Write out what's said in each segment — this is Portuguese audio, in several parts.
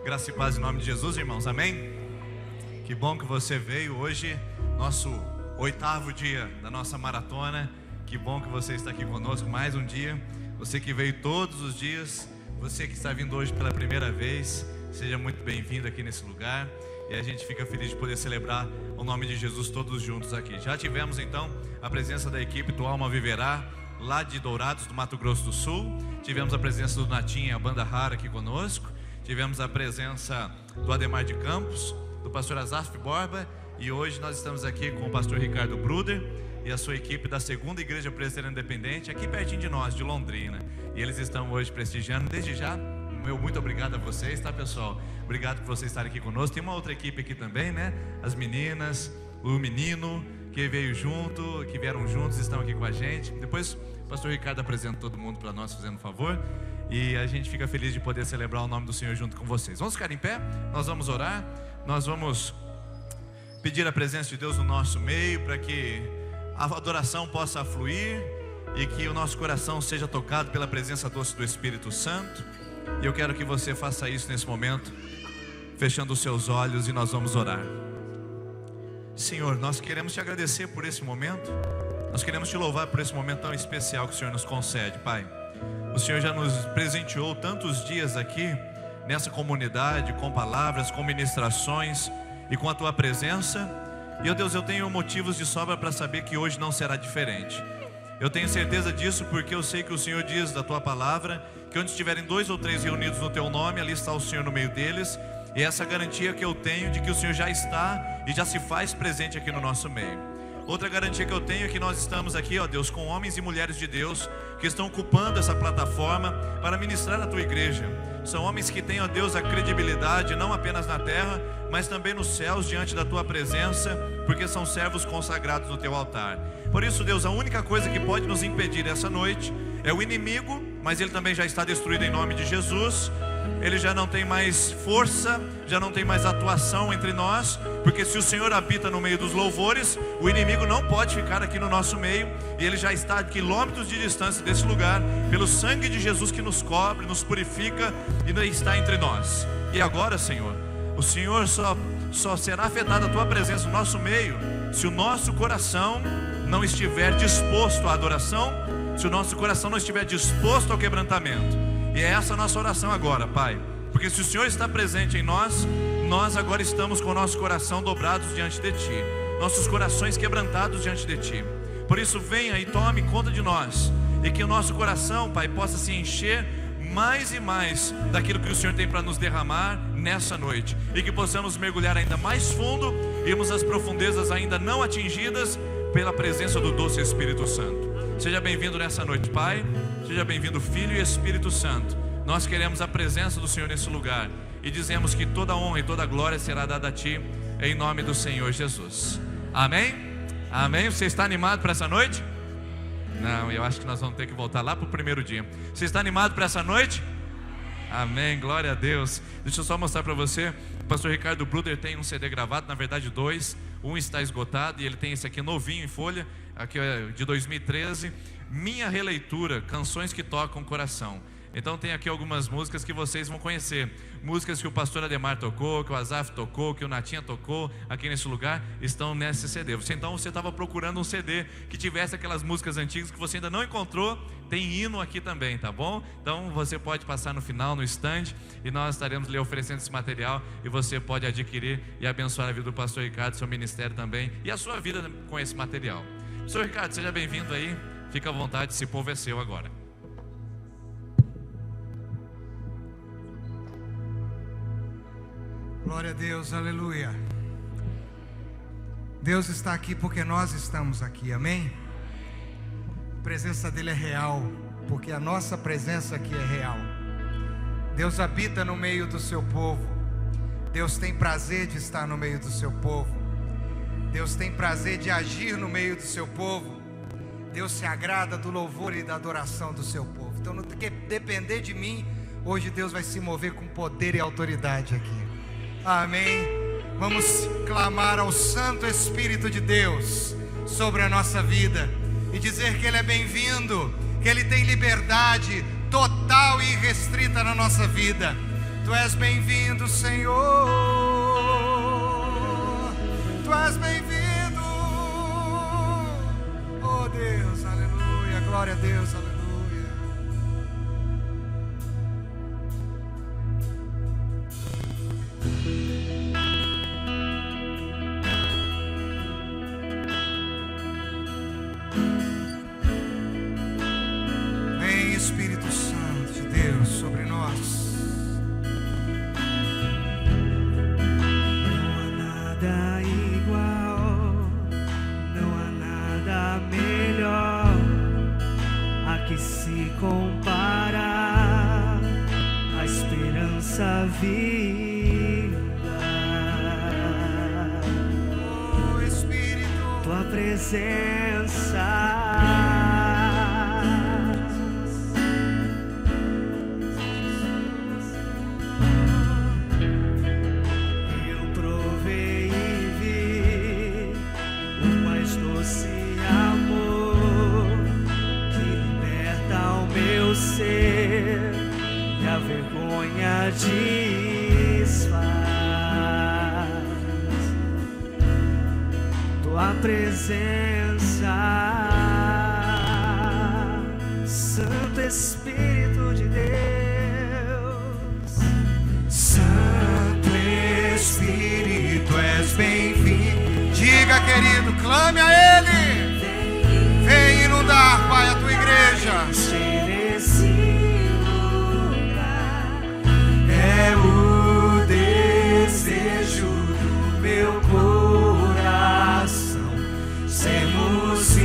Graça e paz em nome de Jesus, irmãos, amém? Que bom que você veio hoje, nosso 8º dia da nossa maratona. Que bom que você está aqui conosco mais um dia. Você que veio todos os dias, você que está vindo hoje pela primeira vez, seja muito bem-vindo aqui nesse lugar. E a gente fica feliz de poder celebrar o nome de Jesus todos juntos aqui. Já tivemos então a presença da equipe do Alma Viverá, lá de Dourados, do Mato Grosso do Sul. Tivemos a presença do Natinha, a banda Rara aqui conosco. Tivemos a presença do Ademar de Campos, do pastor Azaf Borba. E hoje nós estamos aqui com o pastor Ricardo Bruder e a sua equipe da Segunda Igreja Presbiteriana Independente, aqui pertinho de nós, de Londrina. E eles estão hoje prestigiando. Desde já, meu muito obrigado a vocês, tá, pessoal? Obrigado por vocês estarem aqui conosco. Tem uma outra equipe aqui também, né? As meninas, o menino que veio junto, que vieram juntos, estão aqui com a gente. Depois o pastor Ricardo apresenta todo mundo para nós, fazendo um favor. E a gente fica feliz de poder celebrar o nome do Senhor junto com vocês. Vamos ficar em pé, nós vamos orar, nós vamos pedir a presença de Deus no nosso meio, para que a adoração possa fluir e que o nosso coração seja tocado pela presença doce do Espírito Santo. E eu quero que você faça isso nesse momento, fechando os seus olhos, e nós vamos orar. Senhor, nós queremos te agradecer por esse momento, nós queremos te louvar por esse momento tão especial que o Senhor nos concede, Pai. O Senhor já nos presenteou tantos dias aqui, nessa comunidade, com palavras, com ministrações e com a Tua presença. E, ó Deus, eu tenho motivos de sobra para saber que hoje não será diferente. Eu tenho certeza disso porque eu sei que o Senhor diz da Tua palavra que onde estiverem 2 ou 3 reunidos no Teu nome, ali está o Senhor no meio deles. E essa garantia que eu tenho de que o Senhor já está e já se faz presente aqui no nosso meio. Outra garantia que eu tenho é que nós estamos aqui, ó Deus, com homens e mulheres de Deus que estão ocupando essa plataforma para ministrar a Tua igreja. São homens que têm, ó Deus, a credibilidade não apenas na terra, mas também nos céus diante da Tua presença, porque são servos consagrados no Teu altar. Por isso, Deus, a única coisa que pode nos impedir essa noite é o inimigo, mas ele também já está destruído em nome de Jesus. Ele já não tem mais força, já não tem mais atuação entre nós, porque se o Senhor habita no meio dos louvores, o inimigo não pode ficar aqui no nosso meio, e ele já está a quilômetros de distância desse lugar, pelo sangue de Jesus que nos cobre, nos purifica e está entre nós. E agora, Senhor, o Senhor só será afetado a Tua presença no nosso meio se o nosso coração não estiver disposto à adoração, se o nosso coração não estiver disposto ao quebrantamento. E é essa a nossa oração agora, Pai, porque se o Senhor está presente em nós, nós agora estamos com o nosso coração dobrados diante de Ti, nossos corações quebrantados diante de Ti. Por isso venha e tome conta de nós, e que o nosso coração, Pai, possa se encher mais e mais daquilo que o Senhor tem para nos derramar nessa noite, e que possamos mergulhar ainda mais fundo, irmos às profundezas ainda não atingidas pela presença do doce Espírito Santo. Seja bem-vindo nessa noite, Pai. Seja bem-vindo, Filho e Espírito Santo. Nós queremos a presença do Senhor nesse lugar e dizemos que toda honra e toda glória será dada a Ti, em nome do Senhor Jesus. Amém? Amém? Você está animado para essa noite? Não, eu acho que nós vamos ter que voltar lá para o primeiro dia. Você está animado para essa noite? Amém, glória a Deus. Deixa eu só mostrar para você. O pastor Ricardo Bruder tem um CD gravado, na verdade 2. Um está esgotado e ele tem esse aqui novinho em folha, aqui é de 2013. Minha releitura, canções que tocam o coração. Então tem aqui algumas músicas que vocês vão conhecer. Músicas que o pastor Ademar tocou, que o Azaf tocou, que o Natinha tocou aqui nesse lugar, estão nesse CD. Então você estava procurando um CD que tivesse aquelas músicas antigas que você ainda não encontrou, tem hino aqui também, tá bom? Então você pode passar no final, no stand, e nós estaremos lhe oferecendo esse material, e você pode adquirir e abençoar a vida do pastor Ricardo, seu ministério também, e a sua vida com esse material. Pastor Ricardo, seja bem-vindo aí, fica à vontade, esse povo é seu agora. Glória a Deus, aleluia. Deus está aqui porque nós estamos aqui, amém? A presença dele é real, porque a nossa presença aqui é real. Deus habita no meio do seu povo. Deus tem prazer de estar no meio do seu povo. Deus tem prazer de agir no meio do seu povo. Deus se agrada do louvor e da adoração do seu povo. Então não tem que depender de mim. Hoje Deus vai se mover com poder e autoridade aqui. Amém. Vamos clamar ao Santo Espírito de Deus sobre a nossa vida e dizer que Ele é bem-vindo, que Ele tem liberdade total e irrestrita na nossa vida. Tu és bem-vindo, Senhor. Tu és bem-vindo. Oh Deus, aleluia. Glória a Deus, aleluia. Vem, Espírito Santo de Deus, sobre nós. Se compara a esperança viva, oh Espírito, tua presença. Eu provei e vi o mais doce amor que liberta o meu ser e a vergonha desfaz. Tua presença, Santo Espírito de Deus. Santo Espírito, és bem-vindo. Diga, querido, clame a Ele. Vem inundar, Pai, a tua igreja. É o desejo do meu coração, sermos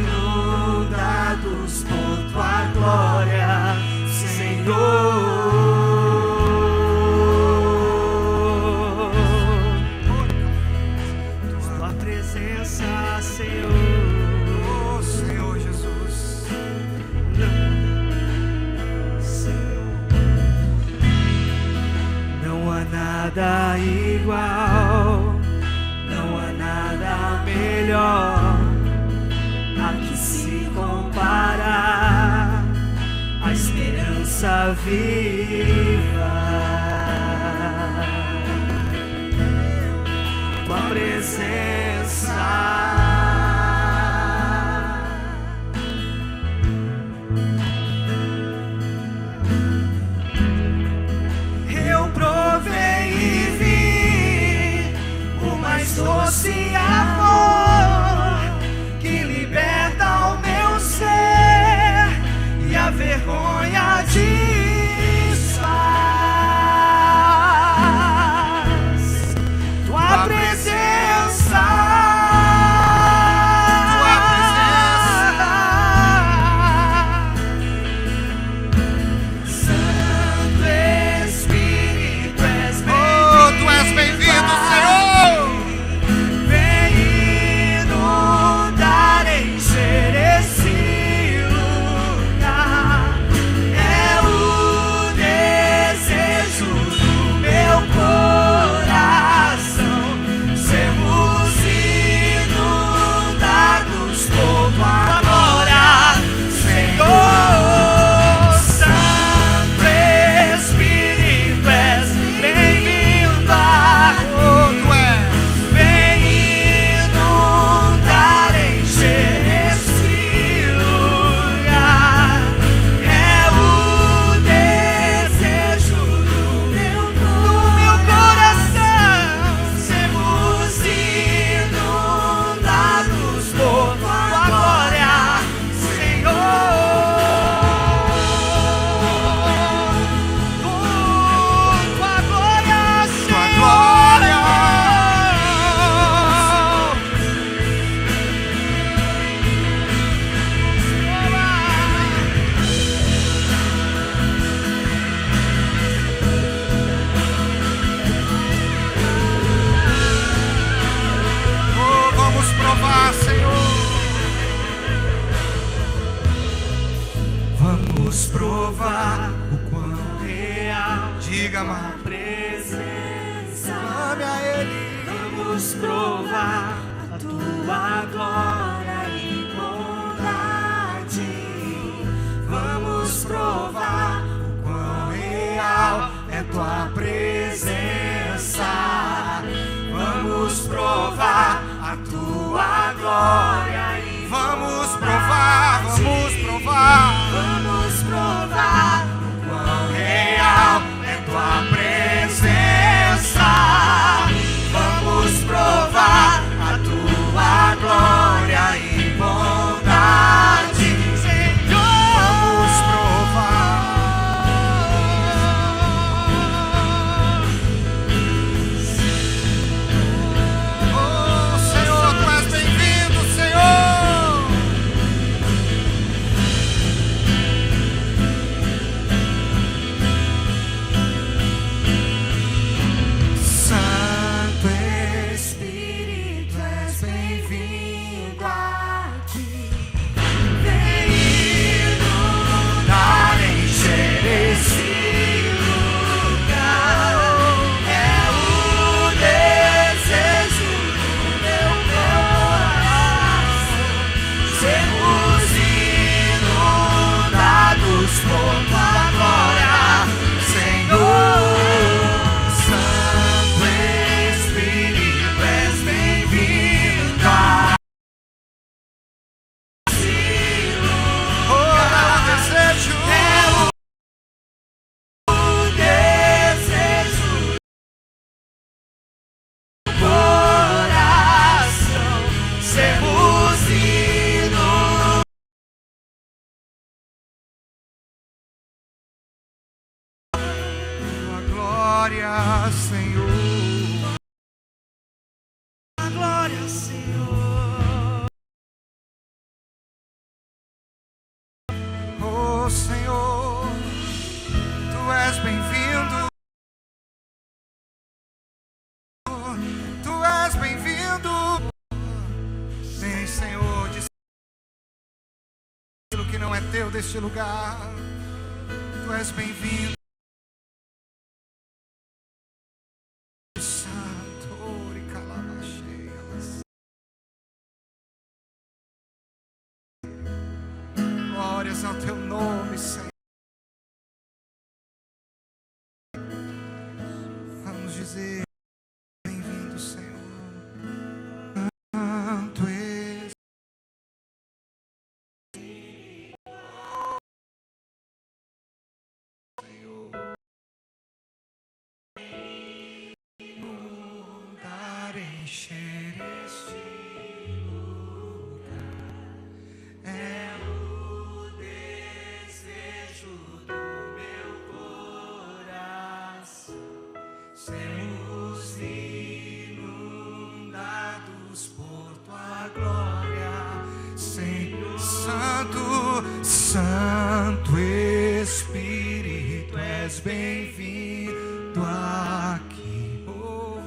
inundados por tua glória, Senhor. Tua presença, Senhor. Oh Senhor Jesus. Não há nada igual, não há nada melhor a que se compara a esperança viva. Tua presença. Doce amor que liberta o meu ser e a vergonha desfaz. Tua presença, tua presença. Santo Espírito, és bem-vindo. Oh, tu és bem-vindo, Senhor. Provar o quão real. Diga, a amado. presença. Clame a Ele. Vamos provar a tua glória e bondade. Vamos provar o quão real é tua glória e Vamos provar, vamos provar. vamos provar Quão real é tua presença. vamos provar a tua glória e bondade, Senhor. Vamos provar. Oh, Senhor, tu és bem-vindo, Senhor. Santo Espírito, és bem-vindo aqui. Vem inundar, encher esse lugar. É o desejo do meu coração, sermos inundados por tua glória, Senhor. Santo Espírito, és bem-vindo aqui. Oh, desejo. O desejo do coração, sermos inundados. Tua glória, Senhor. A glória, Senhor. Oh, Senhor, tu és bem-vindo. Tu és bem-vindo. Sim, Senhor, diz aquilo que não é teu deste lugar. Tu és bem-vindo. Santo, ori calabacheias. Glórias ao teu nome, Senhor. Vamos dizer, bem-vindo, Senhor. Santo Espírito. Inundar, encher este lugar. É o desejo do meu coração. Sermos inundados por tua glória, Senhor. Santo Espírito, és bem-vindo aqui. Oh,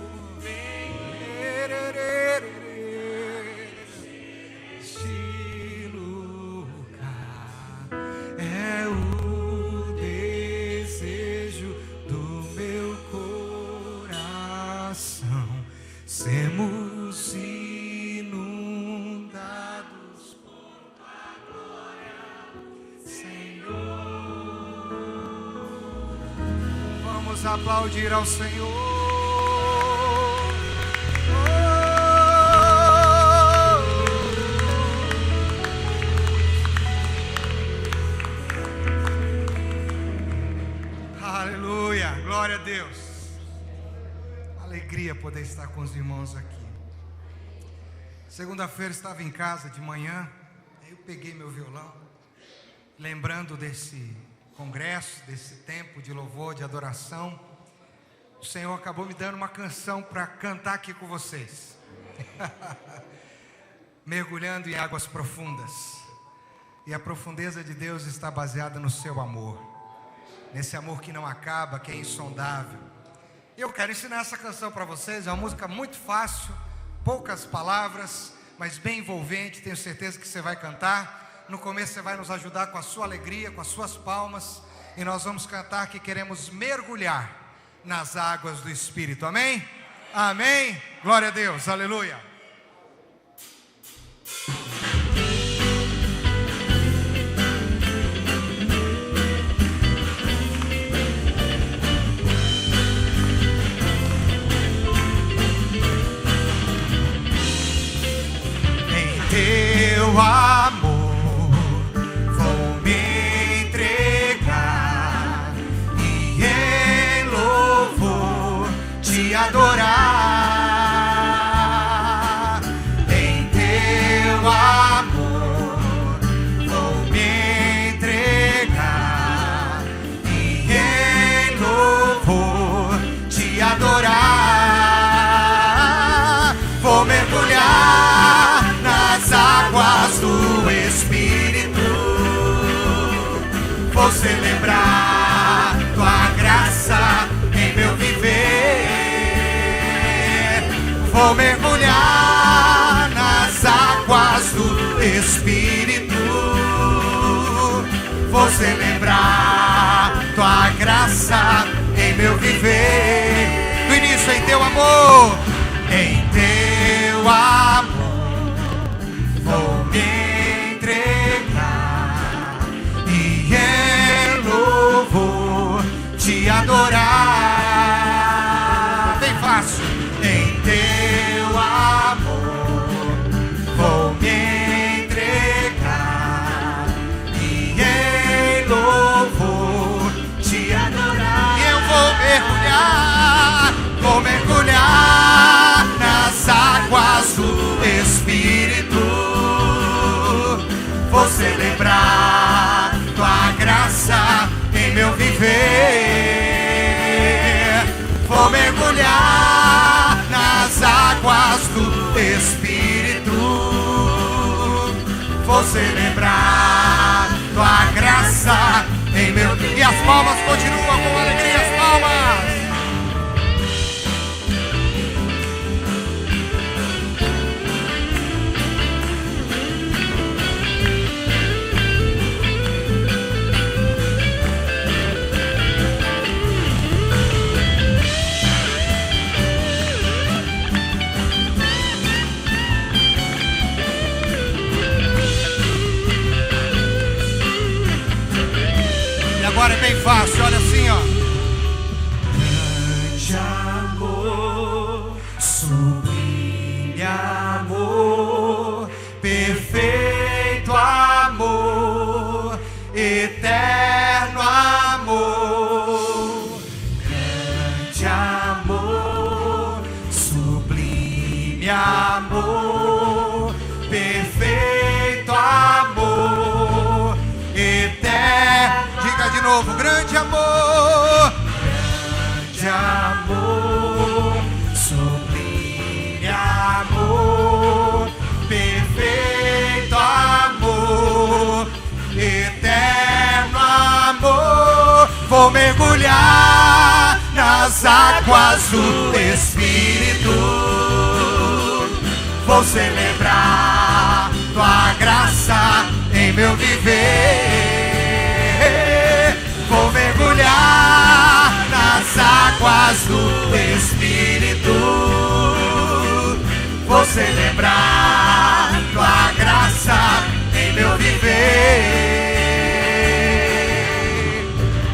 este lugar é o desejo do meu coração. Sermos inundados por tua glória, Senhor. Vamos aplaudir ao Senhor. Aleluia, glória a Deus. Alegria poder estar com os irmãos aqui. Segunda-feira estava em casa de manhã, aí eu peguei meu violão, lembrando desse congresso, desse tempo de louvor, de adoração. O Senhor acabou me dando uma canção para cantar aqui com vocês. Mergulhando em águas profundas. E a profundeza de Deus está baseada no seu amor. Nesse amor que não acaba, que é insondável. Eu quero ensinar essa canção para vocês. É uma música muito fácil, poucas palavras, mas bem envolvente. Tenho certeza que você vai cantar. No começo você vai nos ajudar com a sua alegria, com as suas palmas. E nós vamos cantar que queremos mergulhar nas águas do Espírito. Amém? Amém? Glória a Deus, aleluia. Espírito. Vou celebrar tua graça em meu viver. Vou mergulhar nas águas do Espírito. Vou celebrar tua graça em meu viver. No início, em teu amor, em teu amor, vou me entregar e em louvor te adorar. Bem fácil. Em teu amor, vou me entregar e em louvor te adorar. E eu vou mergulhar nas águas do Espírito. Vou celebrar tua graça em meu viver. Vou mergulhar nas águas do Espírito. Vou celebrar tua graça em meu viver. E as palmas continuam com alegria, as palmas. Agora é bem fácil, olha assim, ó. Grande amor, sublime amor, perfeito amor, eterno amor. Grande amor, sublime amor, perfeito amor, eterno. Diga de novo, grande amor, grande amor, sublime amor, perfeito amor, eterno amor. Vou mergulhar nas águas do Espírito. Vou celebrar tua graça em meu viver. Vou mergulhar nas águas do Espírito. Vou celebrar tua graça em meu viver.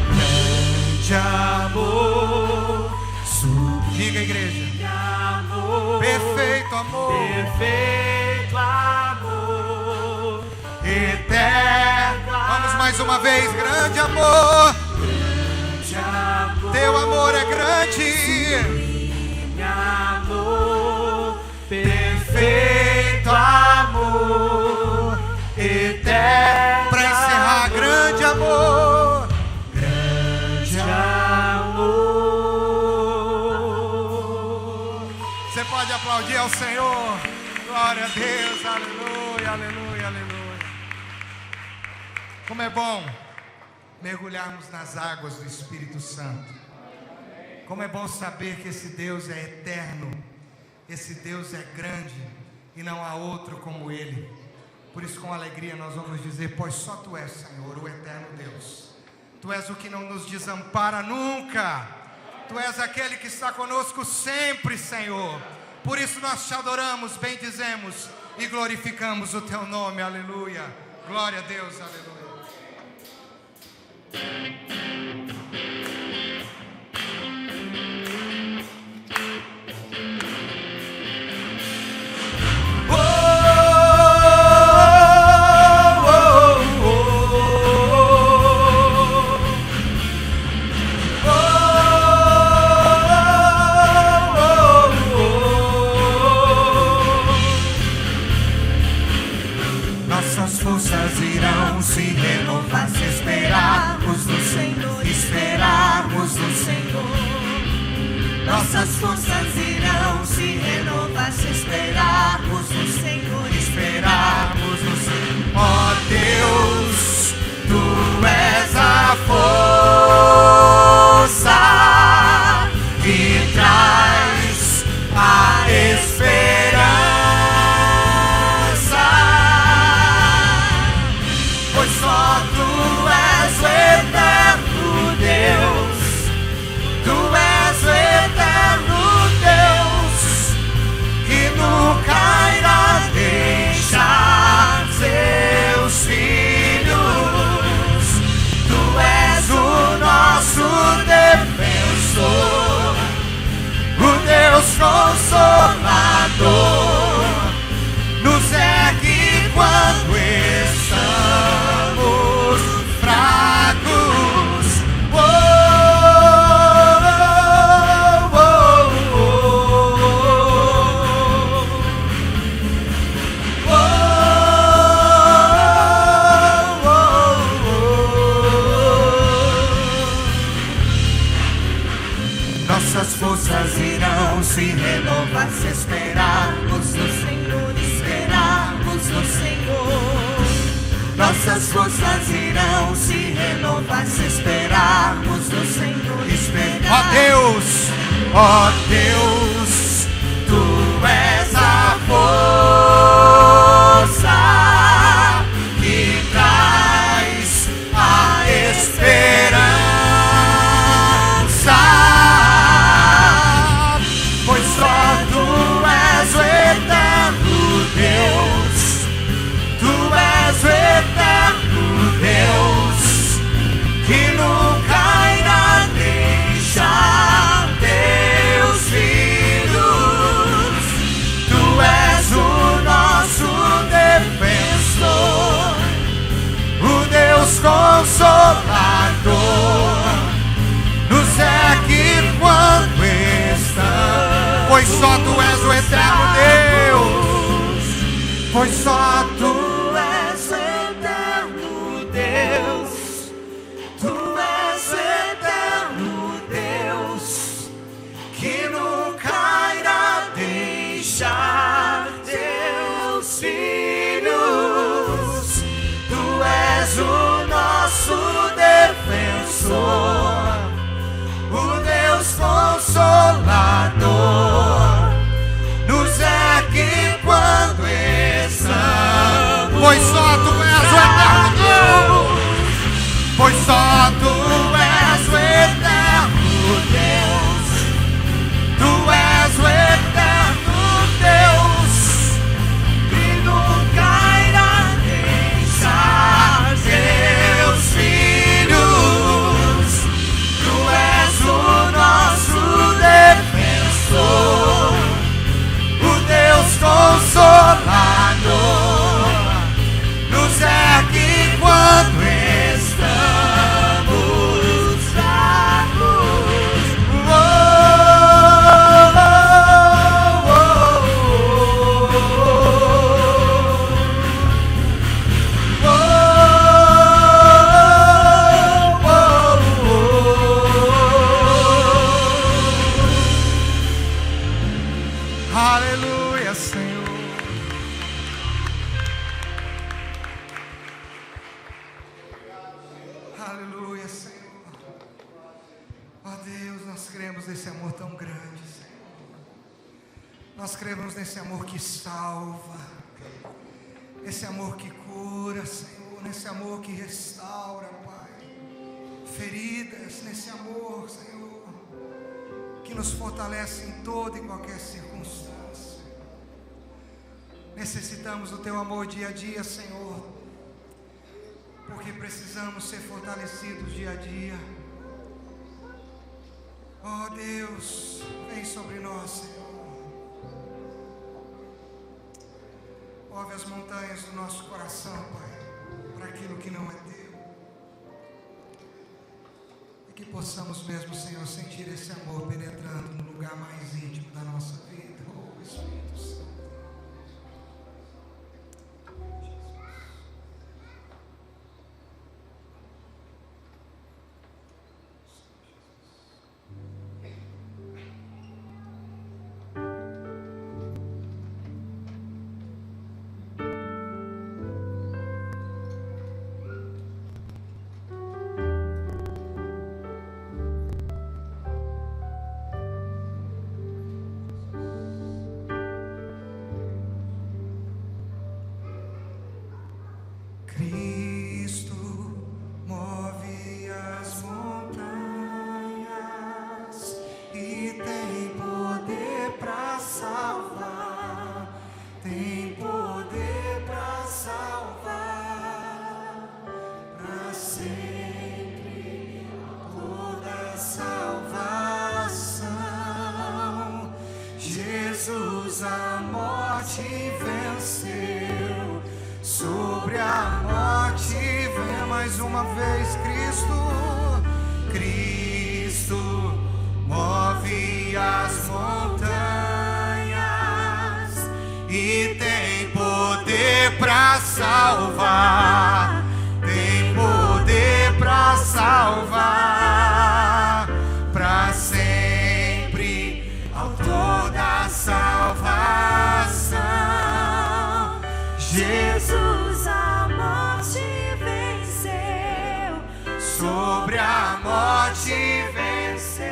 Grande amor, diga, igreja. Amor, perfeito amor, perfeito amor, eterno. Vamos mais uma vez, grande amor, grande amor, teu amor é grande, amor, perfeito amor, eterno. Para encerrar, grande amor, grande amor. Você pode aplaudir ao Senhor. Glória a Deus, aleluia, aleluia, aleluia. Como é bom mergulharmos nas águas do Espírito Santo. Como é bom saber que esse Deus é eterno, esse Deus é grande e não há outro como Ele. Por isso, com alegria, nós vamos dizer: pois só Tu és, Senhor, o eterno Deus. Tu és o que não nos desampara nunca. Tu és aquele que está conosco sempre, Senhor. Por isso nós Te adoramos, bendizemos e glorificamos o Teu nome, aleluia. Glória a Deus, aleluia. Nossas forças irão se renovar se esperarmos no Senhor, esperarmos no Senhor. Nossas forças irão se renovar se esperarmos no Senhor, esperarmos no Senhor. Nossas forças irão se renovar se esperarmos no Senhor. Ó Deus, Tu és a força que traz a esperança, pois só Tu és o eterno Deus, Tu és o eterno Deus, que nunca irá deixar Teus filhos. Tu és o nosso defensor, o Deus Consolador, nos segue quando estamos. pois só Tu és o eterno Deus, Pois só Tu és o eterno Deus, Tu és o eterno Deus, que nunca irá deixar Teus filhos. Tu és o nosso defensor, o Deus Consolador, nos ergue quando estamos. pois só Tu és o eterno Deus, Pois só Tu és o eterno Deus, Tu és o eterno Deus, que nunca irá deixar Teus filhos. Tu és o nosso defensor, o Deus Consolador, nos ergue quando estamos fracos. aleluia, Senhor. Aleluia, Senhor. Ó Deus, nós cremos nesse amor tão grande, Senhor. Nós cremos nesse amor que salva, nesse amor que cura, Senhor, nesse amor que restaura, Pai. Feridas, nesse amor, Senhor, que nos fortalece em toda e qualquer circunstância. Necessitamos do Teu amor dia a dia, Senhor, porque precisamos ser fortalecidos dia a dia. Ó Deus, vem sobre nós, Senhor. Move as montanhas do nosso coração, Pai, para aquilo que não é Teu. E que possamos mesmo, Senhor, sentir esse amor penetrando no lugar mais íntimo da nossa vida. Oh, Espírito Santo. Cristo move as montanhas e tem poder para salvar, tem poder para salvar para sempre toda salvação. Jesus a morte venceu, sobre a morte venha mais uma vez. Cristo move as montanhas e tem poder para salvar, tem poder para salvar para sempre, autor da salvação. Jesus a morte sobre a morte venceu.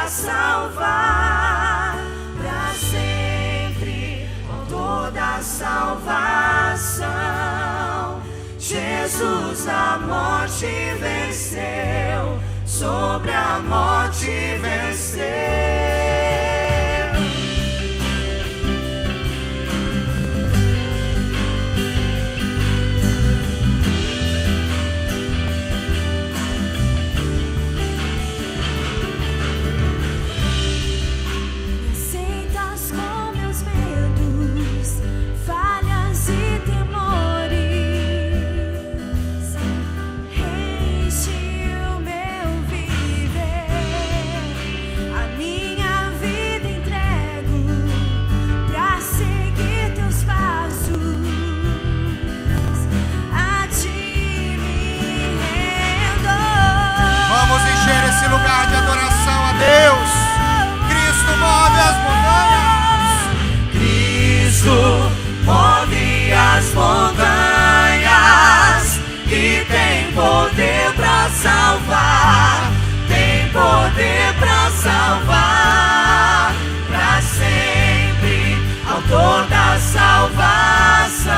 Salvar para sempre, com toda a salvação. Jesus a morte venceu, sobre a morte venceu. Lugar de adoração a Deus. Cristo move as montanhas. Cristo move as montanhas e tem poder para salvar. Tem poder para salvar para sempre, autor da salvação.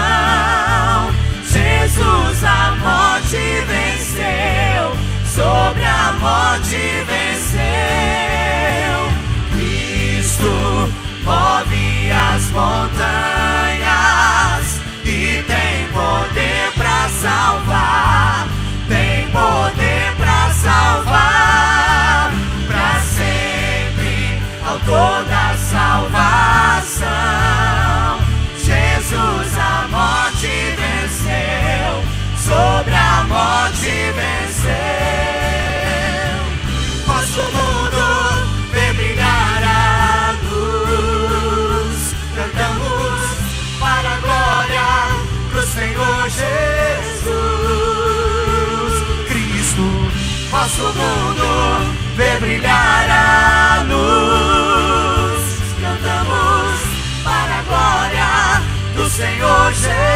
Jesus a morte venceu, sobre a morte venceu. Cristo move as montanhas e tem poder para salvar. Tem poder para salvar para sempre, autor da salvação. Jesus a morte venceu, sobre a morte venceu. Posso o mundo ver brilhar a luz. Cantamos para a glória do Senhor Jesus. Cristo, posso o mundo ver brilhar a luz. Cantamos para a glória do Senhor Jesus.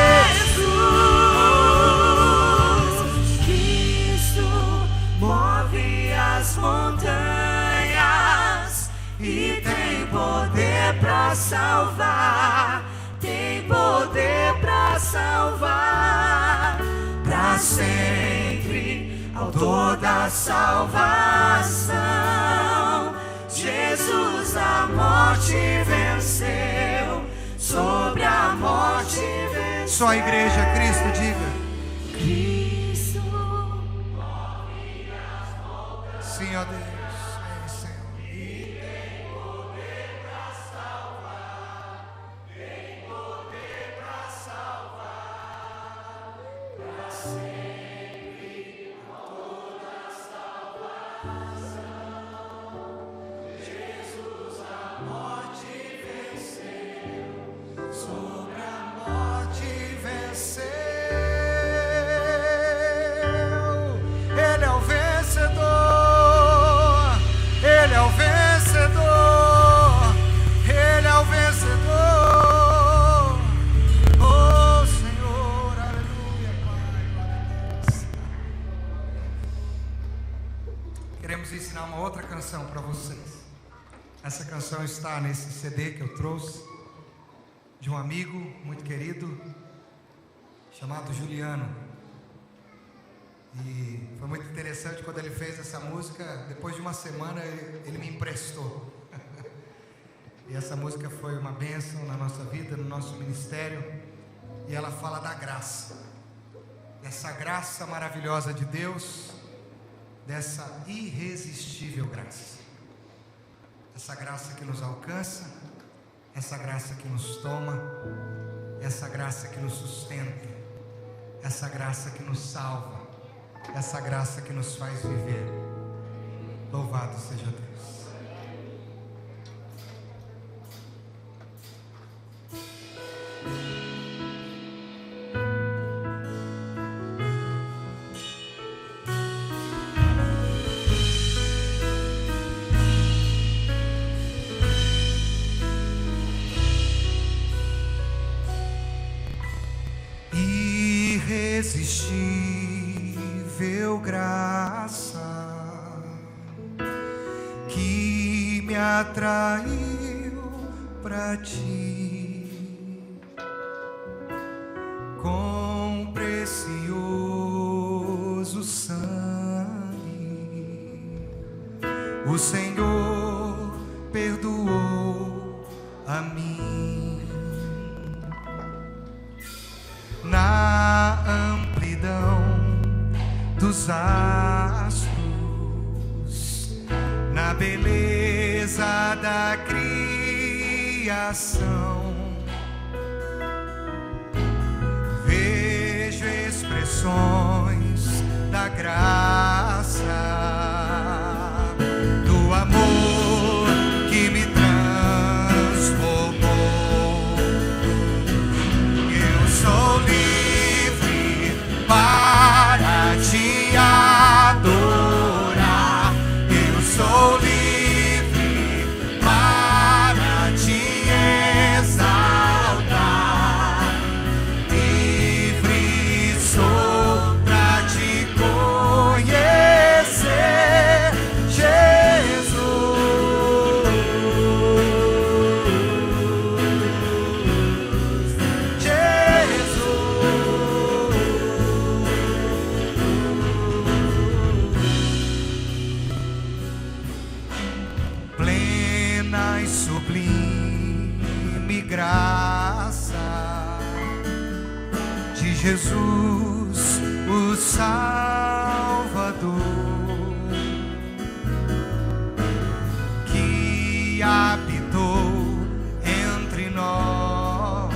Montanhas e tem poder para salvar. Tem poder para salvar para sempre, autor da salvação. Jesus a morte venceu, sobre a morte venceu. Só a igreja, Cristo, diga. Sim, ó Deus, Senhor. E tem poder para salvar, tem poder para salvar para sempre, toda a salvação. Jesus a morte venceu, sobre a morte venceu. queremos ensinar uma outra canção para vocês. Essa canção está nesse CD que eu trouxe, de um amigo muito querido, chamado Juliano. E foi muito interessante quando ele fez essa música. Depois de uma semana ele me emprestou. E essa música foi uma bênção na nossa vida, no nosso ministério. E ela fala da graça, dessa graça maravilhosa de Deus, dessa irresistível graça, essa graça que nos alcança, essa graça que nos toma, essa graça que nos sustenta, essa graça que nos salva, essa graça que nos faz viver. Louvado seja Deus. Irresistível graça que me atraiu pra ti, com precioso sangue o Senhor perdoou a mim. Na amplidão dos astros, na beleza da criação, vejo expressões da graça, do amor que me transformou. Eu sou livre para te adorar. Eu sou livre para te exaltar. Livre sou para te conhecer, Jesus. Plena e sublime graça de Jesus, o Salvador, que habitou entre nós,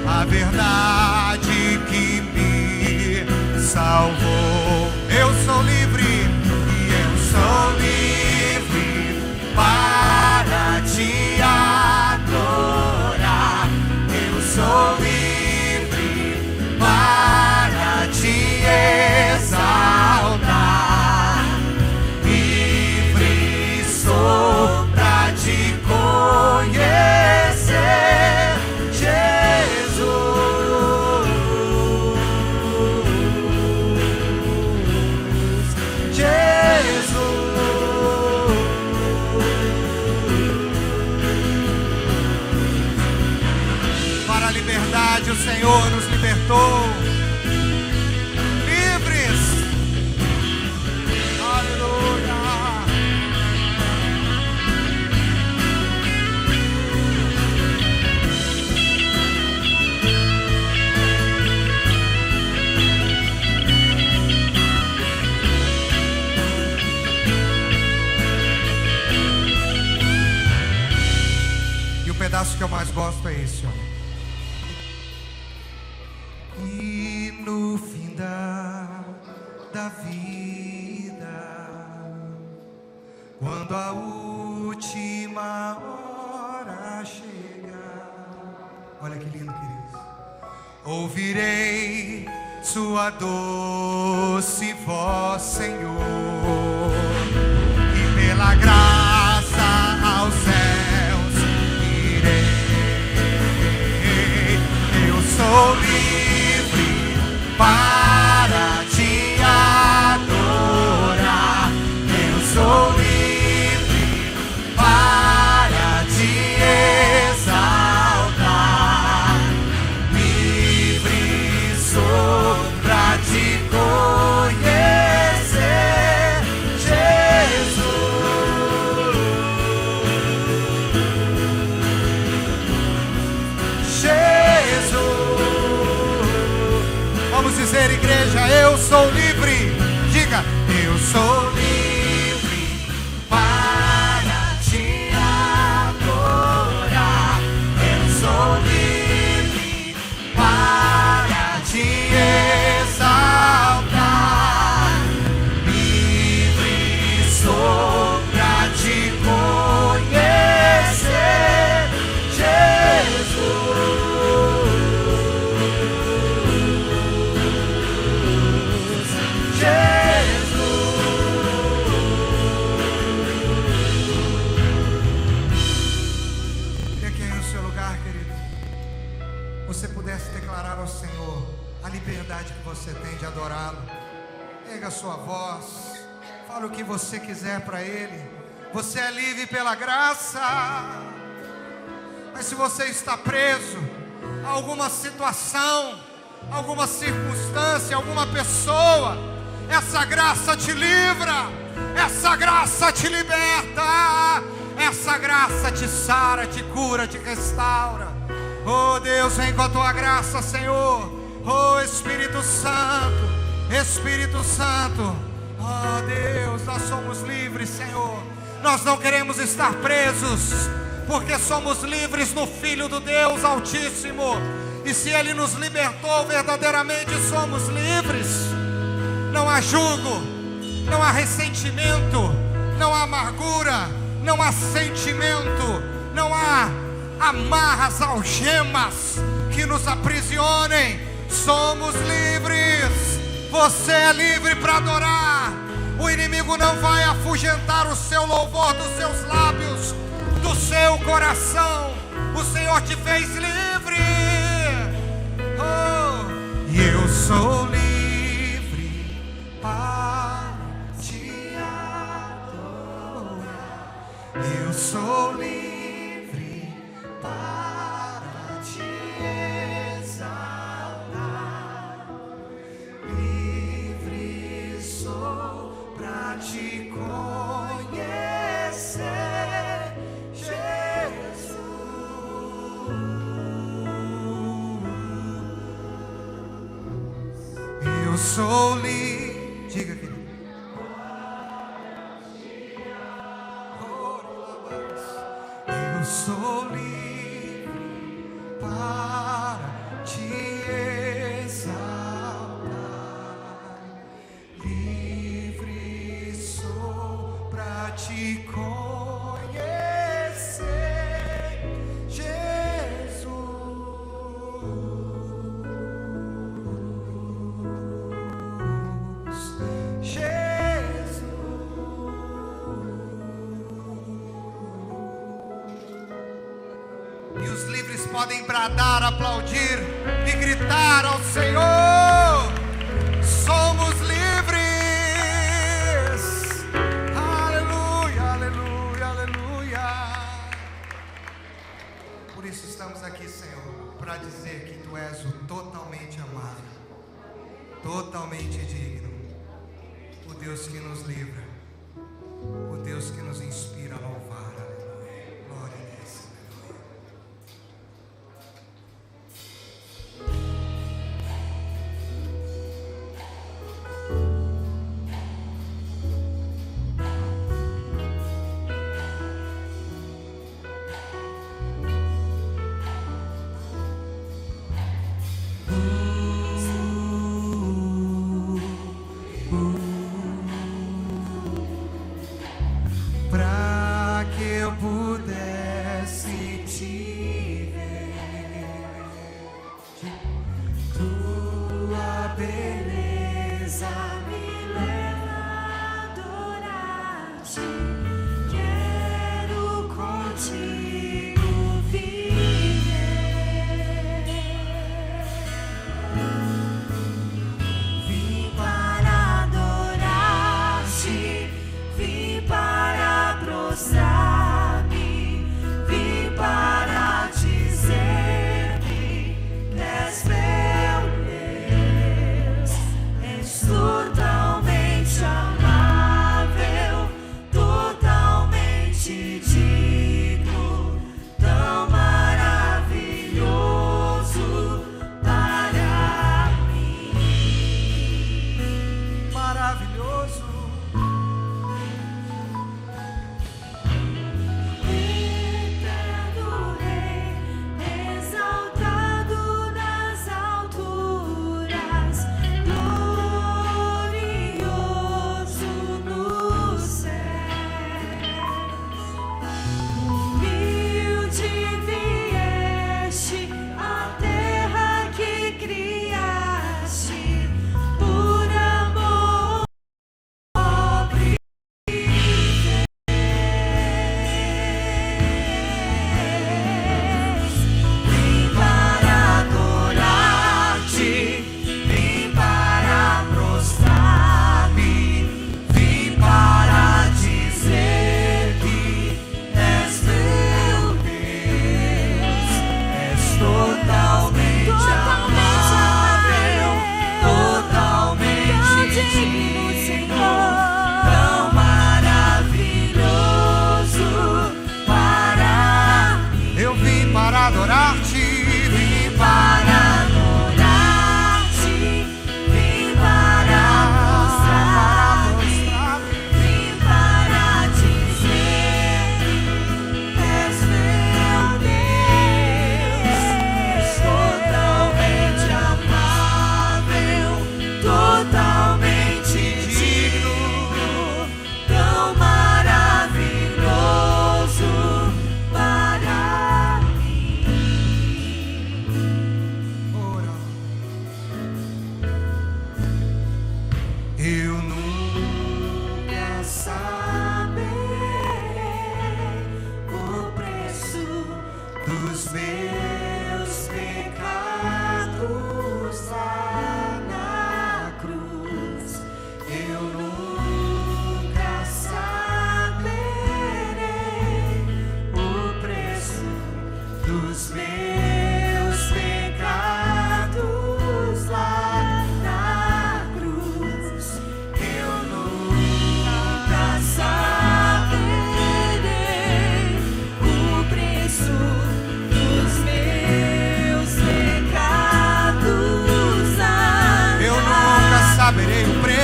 a verdade que me salvou. Eu sou livre e eu sou livre para te adorar. Eu sou livre para te exaltar. Livre sou para te conhecer, Jesus. Para a liberdade o Senhor nos libertou. Livres. Aleluia. E o pedaço que eu mais gosto é esse, ó. E no fim da vida, quando a última hora chegar, olha que lindo, queridos, ouvirei sua doce voz, Senhor, e pela graça aos céus irei. Eu sou livre para te adorar. Vamos dizer, igreja, eu sou livre. Diga, eu sou livre para te adorar. Eu sou livre para te exaltar. Livre sou para te conhecer, Jesus. Declarar ao Senhor a liberdade que você tem de adorá-lo. Erga a sua voz, fala o que você quiser para Ele. Você é livre pela graça. Mas se você está preso a alguma situação, alguma circunstância, alguma pessoa, essa graça te livra, essa graça te liberta, essa graça te sara, te cura, te restaura. Oh Deus, vem com a tua graça, Senhor. Oh Espírito Santo, Espírito Santo. Oh Deus, nós somos livres, Senhor. Nós não queremos estar presos, porque somos livres no Filho do Deus Altíssimo. E se Ele nos libertou, verdadeiramente somos livres. Não há jugo, não há ressentimento, não há amargura, não há sentimento, não há amarras, algemas que nos aprisionem. Somos livres. Você é livre para adorar. O inimigo não vai afugentar o seu louvor dos seus lábios, do seu coração. O Senhor te fez livre. Oh, e eu sou livre para te adorar. Eu sou livre para te exaltar. Livre sou para te conhecer, Jesus. Eu sou livre. Diga, querido. Eu sou livre para te exaltar. Livre sou para te conhecer, Jesus. E os livres podem bradar, aplaudir e gritar ao Senhor: somos livres. Aleluia, aleluia, aleluia. Por isso estamos aqui, Senhor, para dizer que Tu és o totalmente amado, totalmente digno, o Deus que nos livra, o Deus que nos inspira a louvar. Aleluia. Glória a Deus. Pra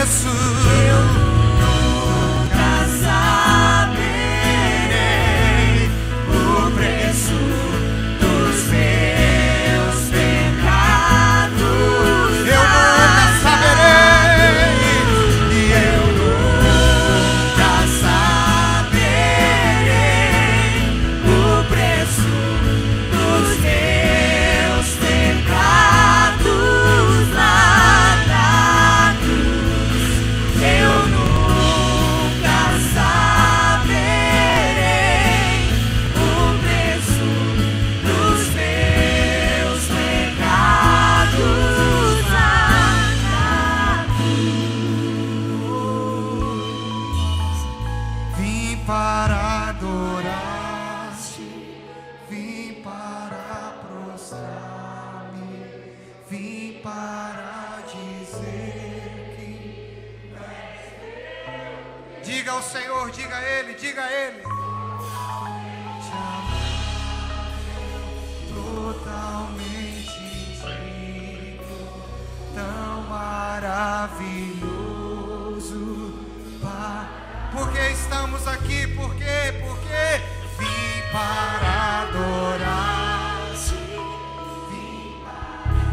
preço. Eu nunca saberei o preço dos meus pecados. Eu nunca saberei. E eu nunca saberei o preço dos meus pecados lá na cruz. Eu nunca saberei o preço dos meus pecados lá na cruz. Vim para adorar-te, vim para prostrar-me, vim para dizer que diga ao Senhor, diga a Ele, diga a Ele. Te amar totalmente digno, tão maravilhoso. Por que estamos aqui? Por quê? Porque vim para adorar-te, vim para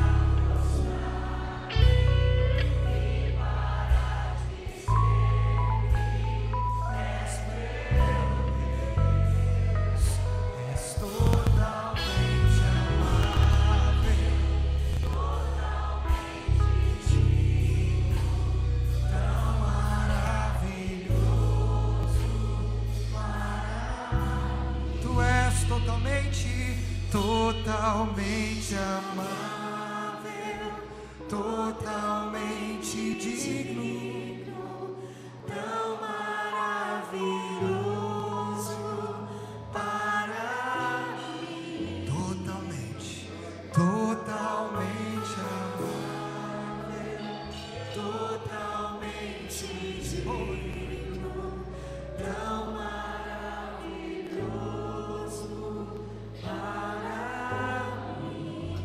és totalmente amável, totalmente digno, tão maravilhoso. Tu és totalmente amável, totalmente digno, tão maravilhoso para mim. Totalmente amável, totalmente digno, tão maravilhoso para mim.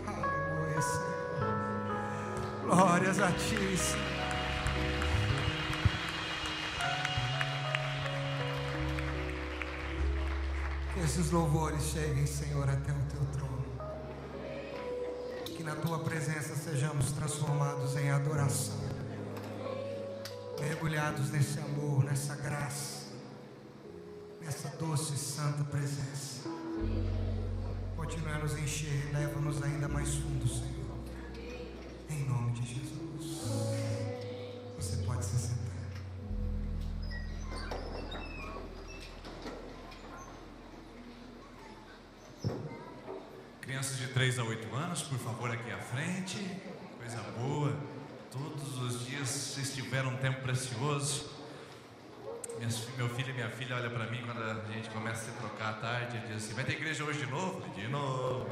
Aleluia, Senhor. Glórias a Ti, Senhor. Que esses louvores cheguem, Senhor, até o Teu trono. Que na Tua presença sejamos transformados em adoração, mergulhados nesse amor, nessa graça, nessa doce e santa presença. Continue a nos encher, leva-nos ainda mais fundo, Senhor. Em nome de Jesus. Você pode se sentar. Crianças de 3 a 8 anos, por favor, aqui à frente. Coisa boa. Todos os dias vocês tiveram um tempo precioso. Meu filho e minha filha olham para mim quando a gente começa a se trocar à tarde e diz assim: vai ter igreja hoje de novo? De novo.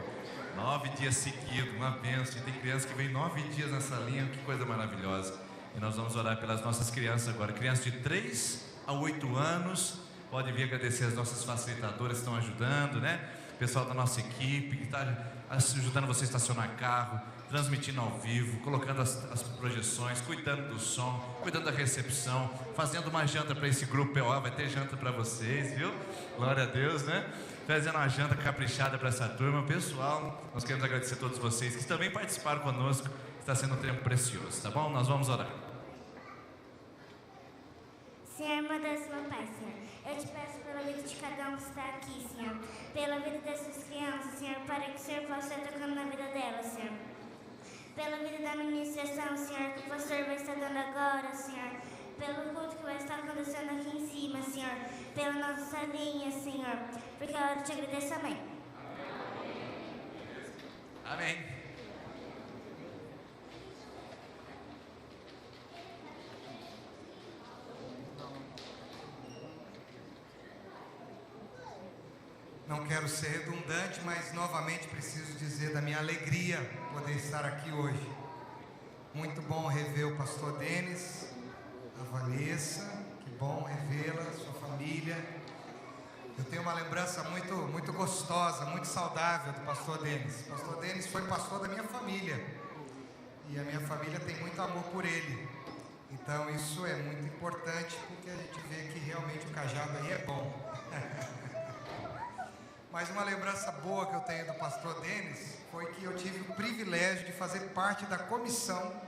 9 dias seguidos, uma bênção. E tem criança que vem 9 dias nessa linha, que coisa maravilhosa. E nós vamos orar pelas nossas crianças agora. Crianças de 3 a 8 anos, pode vir agradecer as nossas facilitadoras que estão ajudando, né? O pessoal da nossa equipe que está ajudando você a estacionar carro, transmitindo ao vivo, colocando as projeções, cuidando do som, cuidando da recepção, fazendo uma janta para esse grupo PO. Vai ter janta para vocês, viu? Glória a Deus, né? Fazendo uma janta caprichada para essa turma. Pessoal, nós queremos agradecer a todos vocês que também participaram conosco. Está sendo um tempo precioso, tá bom? Nós vamos orar. Senhor, meu Deus, meu Pai, Senhor, eu te peço pela vida de cada um que está aqui, Senhor, pela vida dessas crianças, Senhor, para que o Senhor possa estar tocando na vida delas, Senhor, pela vida da administração, Senhor, que o pastor vai estar dando agora, Senhor, pelo culto que vai estar acontecendo aqui em cima, Senhor, pela nossa linha, Senhor, porque eu te agradeço, amém. Amém. Não quero ser redundante, mas novamente preciso dizer da minha alegria poder estar aqui hoje. Muito bom rever o pastor Denis, a Vanessa, que bom revê-la, sua família. Eu tenho uma lembrança muito gostosa, muito saudável do pastor Denis. O pastor Denis foi pastor da minha família. e a minha família tem muito amor por ele. Então isso é muito importante, porque a gente vê que realmente o cajado aí é bom. Mas uma lembrança boa que eu tenho do pastor Denis foi que eu tive o privilégio de fazer parte da comissão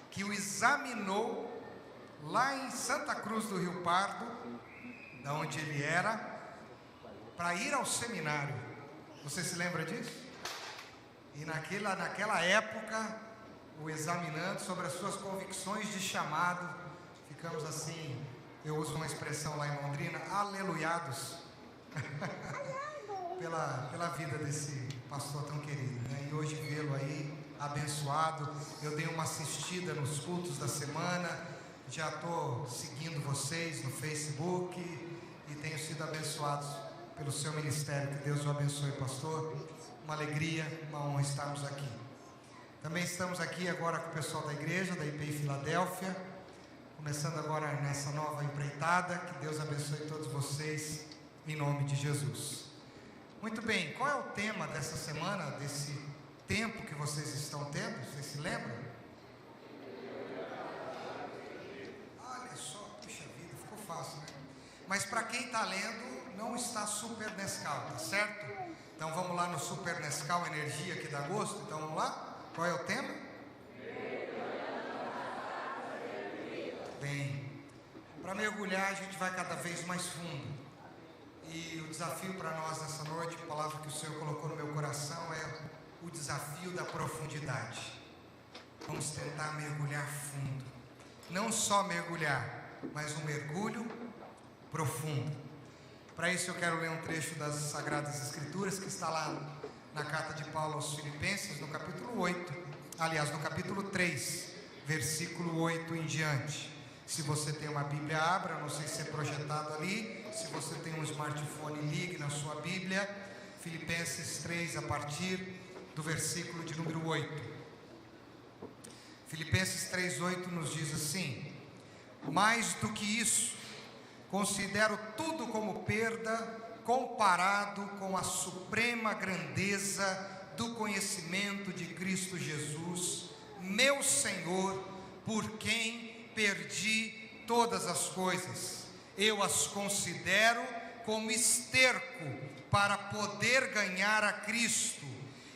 que o examinou lá em Santa Cruz do Rio Pardo, da onde ele era, para ir ao seminário. Você se lembra disso? E naquela época, o examinando sobre as suas convicções de chamado, ficamos assim, eu uso uma expressão lá em Londrina, aleluiados, pela vida desse pastor tão querido, né? E hoje vê-lo aí abençoado. Eu dei uma assistida nos cultos da semana, já estou seguindo vocês no Facebook e tenho sido abençoado pelo seu ministério. Que Deus o abençoe, pastor. Uma alegria, uma honra estarmos aqui. Também estamos aqui agora com o pessoal da igreja, da IPI Filadélfia, começando agora nessa nova empreitada. Que Deus abençoe todos vocês, em nome de Jesus. Muito bem, qual é o tema dessa semana, desse tempo que vocês estão tendo? Vocês se lembram? Olha só, puxa vida, ficou fácil, né? Mas para quem está lendo, não está Super Nescau, tá certo? Então vamos lá no Super Nescau Energia que dá gosto. Então vamos lá? Qual é o tema? Bem, para mergulhar a gente vai cada vez mais fundo. E o desafio para nós nessa noite, a palavra que o Senhor colocou no meu coração é o desafio da profundidade. Vamos tentar mergulhar fundo. Não só mergulhar, mas um mergulho profundo. Para isso eu quero ler um trecho das Sagradas Escrituras que está lá na carta de Paulo aos Filipenses, no capítulo 8. Aliás, no capítulo 3, versículo 8 em diante. Se você tem uma Bíblia, abra, não sei se é projetado ali. Se você tem um smartphone, ligue na sua Bíblia. Filipenses 3, a partir do versículo de número 8. Filipenses 3:8 nos diz assim: mais do que isso, considero tudo como perda, comparado com a suprema grandeza do conhecimento de Cristo Jesus, meu Senhor, por quem perdi todas as coisas. Eu as considero como esterco para poder ganhar a Cristo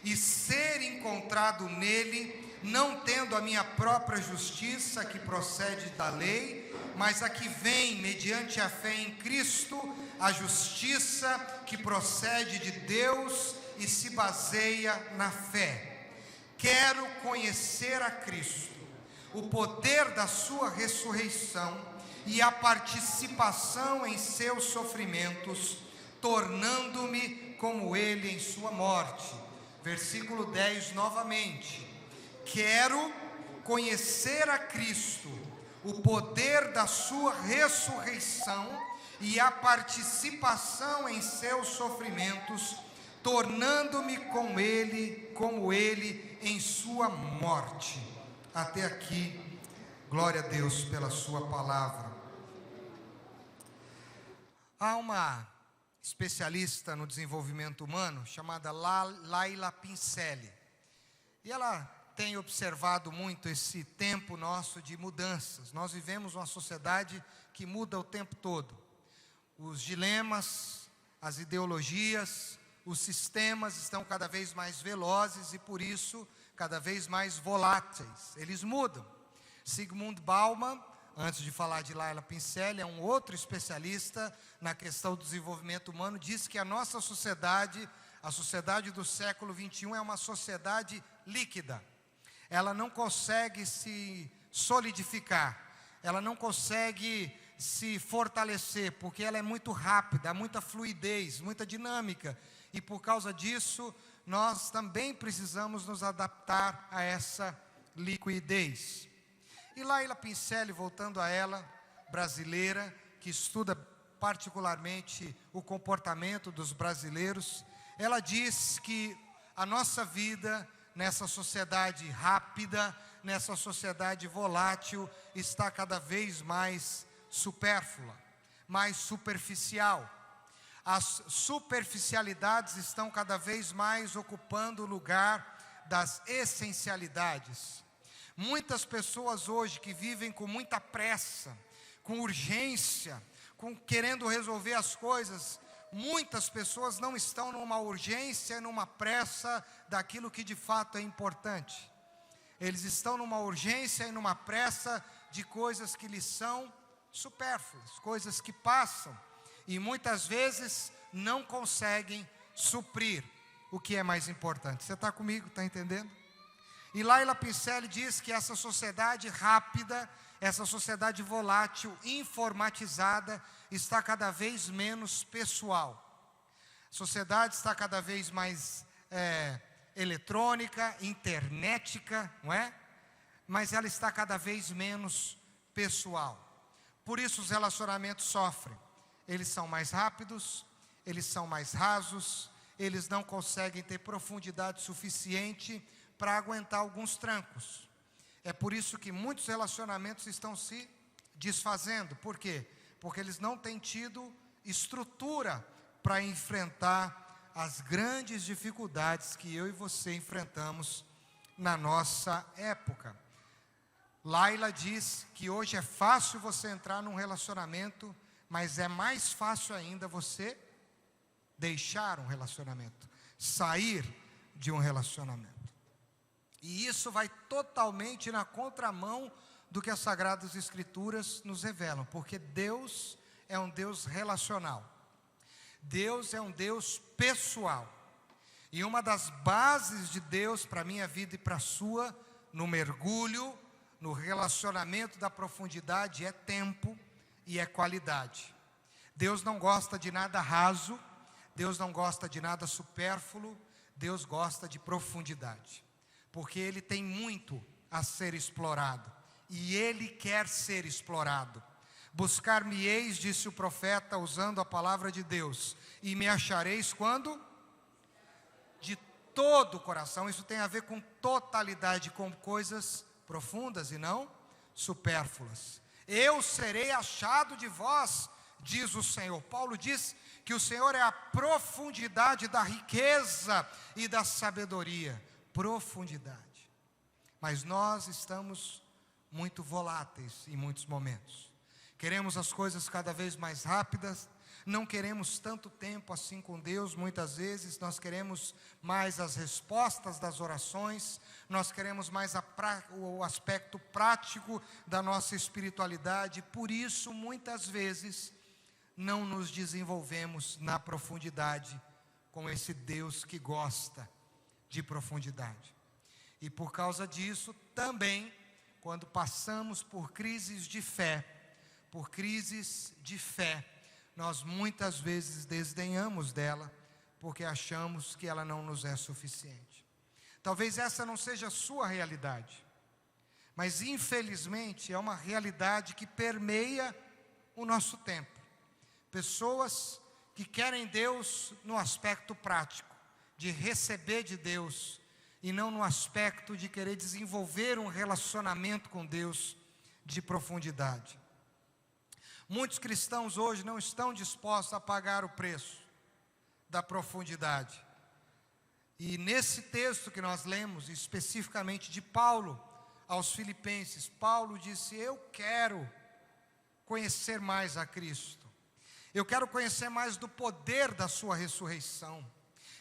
e ser encontrado nele, não tendo a minha própria justiça que procede da lei, mas a que vem mediante a fé em Cristo, a justiça que procede de Deus e se baseia na fé. Quero conhecer a Cristo, o poder da sua ressurreição e a participação em seus sofrimentos, tornando-me como ele em sua morte. Versículo 10 novamente. Quero conhecer a Cristo, o poder da sua ressurreição e a participação em seus sofrimentos, tornando-me como ele em sua morte. Até aqui, glória a Deus pela sua palavra. Há uma especialista no desenvolvimento humano chamada Laila Pincelli. E ela tem observado muito esse tempo nosso de mudanças. Nós vivemos uma sociedade que muda o tempo todo. Os dilemas, as ideologias, os sistemas estão cada vez mais velozes e, por isso, cada vez mais voláteis. Eles mudam. Zygmunt Bauman, antes de falar de Laila Pincelli, é um outro especialista na questão do desenvolvimento humano, diz que a nossa sociedade, a sociedade do século XXI, é uma sociedade líquida. Ela não consegue se solidificar, ela não consegue se fortalecer, porque ela é muito rápida, há muita fluidez, muita dinâmica, e por causa disso, nós também precisamos nos adaptar a essa liquidez. E Laila Pincelli, voltando a ela, brasileira, que estuda particularmente o comportamento dos brasileiros, ela diz que a nossa vida nessa sociedade rápida, nessa sociedade volátil, está cada vez mais supérflua, mais superficial. As superficialidades estão cada vez mais ocupando o lugar das essencialidades. Muitas pessoas hoje que vivem com muita pressa, com urgência, querendo resolver as coisas, muitas pessoas não estão numa urgência, numa pressa daquilo que de fato é importante. Eles estão numa urgência e numa pressa de coisas que lhes são supérfluas, coisas que passam, e muitas vezes não conseguem suprir o que é mais importante. Você está comigo, está entendendo? E Laila Pincelli diz que essa sociedade rápida, essa sociedade volátil, informatizada, está cada vez menos pessoal. A sociedade está cada vez mais eletrônica, internética, não é? Mas ela está cada vez menos pessoal. Por isso os relacionamentos sofrem. Eles são mais rápidos, eles são mais rasos, eles não conseguem ter profundidade suficiente para aguentar alguns trancos. É por isso que muitos relacionamentos estão se desfazendo. Por quê? Porque eles não têm tido estrutura para enfrentar as grandes dificuldades que eu e você enfrentamos na nossa época. Laila diz que hoje é fácil você entrar num relacionamento, mas é mais fácil ainda você deixar um relacionamento, sair de um relacionamento. E isso vai totalmente na contramão do que as Sagradas Escrituras nos revelam, porque Deus é um Deus relacional. Deus é um Deus pessoal. E uma das bases de Deus para a minha vida e para a sua, no mergulho, no relacionamento da profundidade, é tempo e é qualidade. Deus não gosta de nada raso, Deus não gosta de nada supérfluo, Deus gosta de profundidade. Porque Ele tem muito a ser explorado, e Ele quer ser explorado. Buscar-me-eis, disse o profeta, usando a palavra de Deus, e me achareis quando? De todo o coração. Isso tem a ver com totalidade, com coisas profundas e não supérfluas. Eu serei achado de vós, diz o Senhor. Paulo diz que o Senhor é a profundidade da riqueza e da sabedoria. Profundidade. Mas nós estamos muito voláteis em muitos momentos. Queremos as coisas cada vez mais rápidas, não queremos tanto tempo assim com Deus. Muitas vezes nós queremos mais as respostas das orações, nós queremos mais o aspecto prático da nossa espiritualidade. Por isso, muitas vezes, não nos desenvolvemos na profundidade com esse Deus que gosta de profundidade. E por causa disso, também, quando passamos por crises de fé, nós muitas vezes desdenhamos dela, porque achamos que ela não nos é suficiente. Talvez essa não seja a sua realidade, mas infelizmente é uma realidade que permeia o nosso tempo. Pessoas que querem Deus no aspecto prático, de receber de Deus, e não no aspecto de querer desenvolver um relacionamento com Deus de profundidade. Muitos cristãos hoje não estão dispostos a pagar o preço da profundidade. E nesse texto que nós lemos, especificamente de Paulo aos Filipenses, Paulo disse: eu quero conhecer mais a Cristo. Eu quero conhecer mais do poder da sua ressurreição.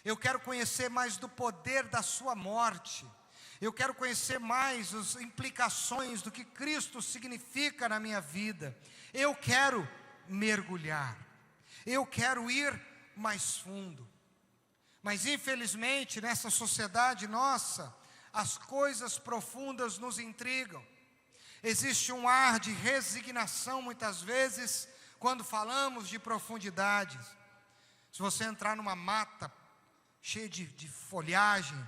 Eu quero conhecer mais do poder da sua morte. Eu quero conhecer mais as implicações do que Cristo significa na minha vida. Eu quero mergulhar. Eu quero ir mais fundo. Mas infelizmente nessa sociedade nossa, as coisas profundas nos intrigam. Existe um ar de resignação muitas vezes quando falamos de profundidades. Se você entrar numa mata cheia de folhagem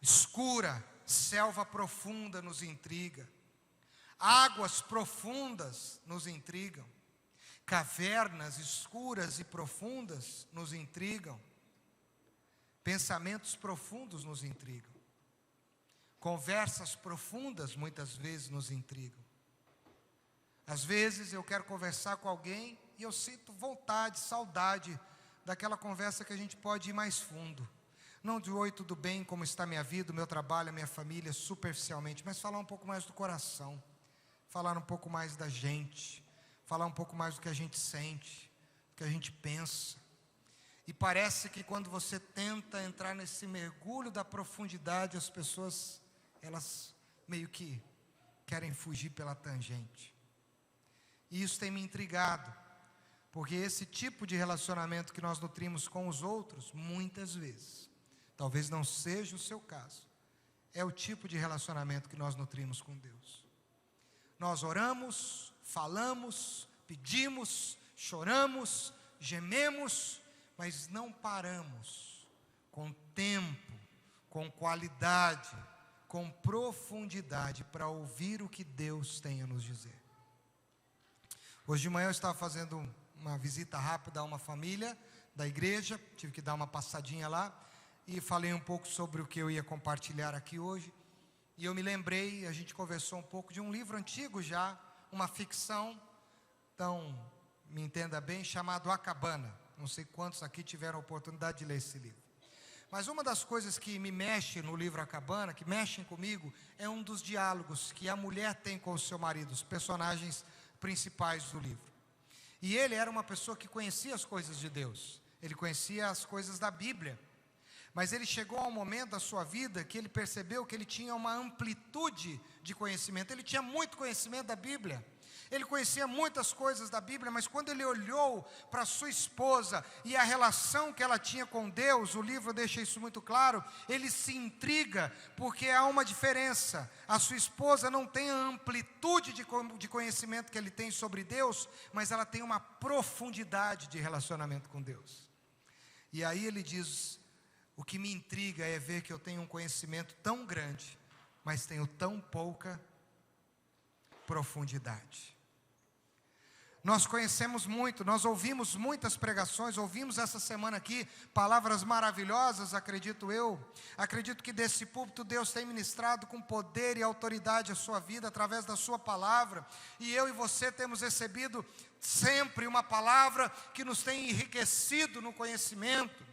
escura, selva profunda nos intriga. Águas profundas nos intrigam. Cavernas escuras e profundas nos intrigam. Pensamentos profundos nos intrigam. Conversas profundas muitas vezes nos intrigam. Às vezes eu quero conversar com alguém e eu sinto vontade, saudade daquela conversa que a gente pode ir mais fundo. Não de oi, tudo bem, como está minha vida, o meu trabalho, a minha família, superficialmente, mas falar um pouco mais do coração, falar um pouco mais da gente, falar um pouco mais do que a gente sente, do que a gente pensa. E parece que quando você tenta entrar nesse mergulho da profundidade, as pessoas, elas meio que querem fugir pela tangente. E isso tem me intrigado, porque esse tipo de relacionamento que nós nutrimos com os outros, muitas vezes, talvez não seja o seu caso, é o tipo de relacionamento que nós nutrimos com Deus. Nós oramos, falamos, pedimos, choramos, gememos, mas não paramos com tempo, com qualidade, com profundidade para ouvir o que Deus tem a nos dizer. Hoje de manhã eu estava fazendo uma visita rápida a uma família da igreja, tive que dar uma passadinha lá, e falei um pouco sobre o que eu ia compartilhar aqui hoje, e eu me lembrei, a gente conversou um pouco de um livro antigo já, uma ficção, então, me entenda bem, chamado A Cabana. Não sei quantos aqui tiveram a oportunidade de ler esse livro. Mas uma das coisas que me mexe no livro A Cabana, que mexem comigo, é um dos diálogos que a mulher tem com o seu marido, os personagens principais do livro. E ele era uma pessoa que conhecia as coisas de Deus, ele conhecia as coisas da Bíblia, mas ele chegou a um momento da sua vida que ele percebeu que ele tinha uma amplitude de conhecimento, ele tinha muito conhecimento da Bíblia, ele conhecia muitas coisas da Bíblia, mas quando ele olhou para sua esposa e a relação que ela tinha com Deus, o livro deixa isso muito claro, ele se intriga, porque há uma diferença. A sua esposa não tem a amplitude de conhecimento que ele tem sobre Deus, mas ela tem uma profundidade de relacionamento com Deus. E aí ele diz, o que me intriga é ver que eu tenho um conhecimento tão grande, mas tenho tão pouca profundidade. Nós conhecemos muito, nós ouvimos muitas pregações, ouvimos essa semana aqui palavras maravilhosas, acredito eu. Acredito que desse púlpito Deus tem ministrado com poder e autoridade a sua vida através da sua palavra. E eu e você temos recebido sempre uma palavra que nos tem enriquecido no conhecimento.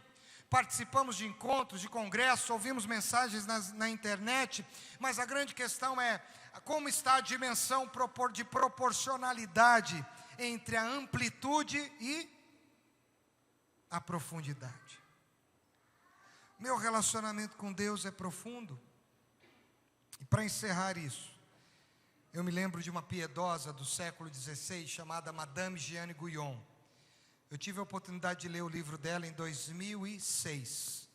Participamos de encontros, de congressos, ouvimos mensagens na internet, mas a grande questão é como está a dimensão de proporcionalidade entre a amplitude e a profundidade. Meu relacionamento com Deus é profundo. E para encerrar isso, eu me lembro de uma piedosa do século XVI chamada Madame Jeanne Guyon. Eu tive a oportunidade de ler o livro dela em 2006.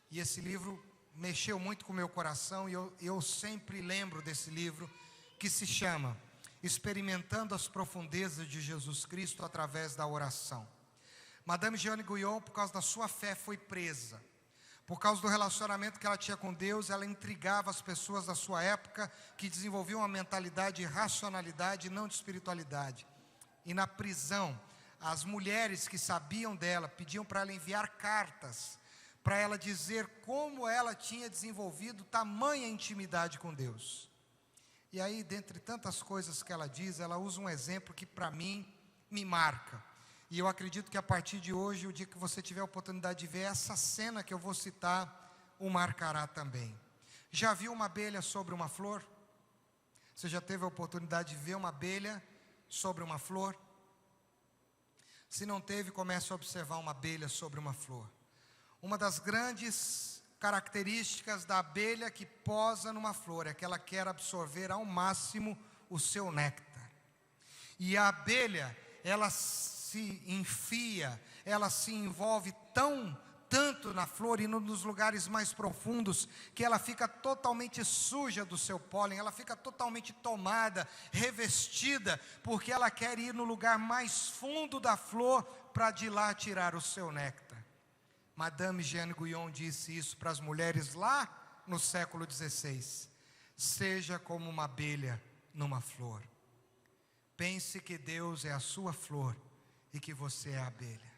E esse livro mexeu muito com o meu coração, e eu sempre lembro desse livro, que se chama Experimentando as Profundezas de Jesus Cristo através da Oração. Madame Jeanne Guyon, por causa da sua fé, foi presa. Por causa do relacionamento que ela tinha com Deus, ela intrigava as pessoas da sua época, que desenvolviam uma mentalidade de racionalidade e não de espiritualidade. E na prisão, as mulheres que sabiam dela, pediam para ela enviar cartas, para ela dizer como ela tinha desenvolvido tamanha intimidade com Deus. E aí, dentre tantas coisas que ela diz, ela usa um exemplo que para mim me marca. E eu acredito que a partir de hoje, o dia que você tiver a oportunidade de ver essa cena que eu vou citar, o marcará também. Já viu uma abelha sobre uma flor? Você já teve a oportunidade de ver uma abelha sobre uma flor? Se não teve, comece a observar uma abelha sobre uma flor. Uma das grandes características da abelha que posa numa flor é que ela quer absorver ao máximo o seu néctar. E a abelha, ela se enfia, ela se envolve tanto na flor e nos lugares mais profundos, que ela fica totalmente suja do seu pólen, ela fica totalmente tomada, revestida, porque ela quer ir no lugar mais fundo da flor para de lá tirar o seu néctar. Madame Jeanne Guyon disse isso para as mulheres lá no século XVI. Seja como uma abelha numa flor. Pense que Deus é a sua flor e que você é a abelha.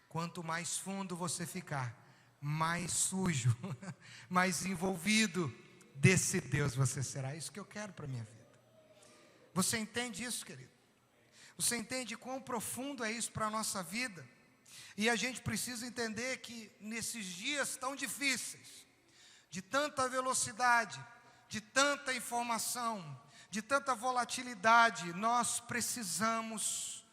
Quanto mais fundo você ficar, mais sujo, mais envolvido desse Deus você será. É isso que eu quero para a minha vida. Você entende isso, querido? Você entende quão profundo é isso para a nossa vida? E a gente precisa entender que nesses dias tão difíceis, de tanta velocidade, de tanta informação, de tanta volatilidade, nós precisamos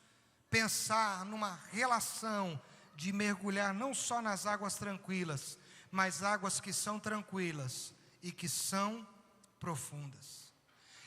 pensar numa relação de mergulhar não só nas águas tranquilas, mas águas que são tranquilas e que são profundas.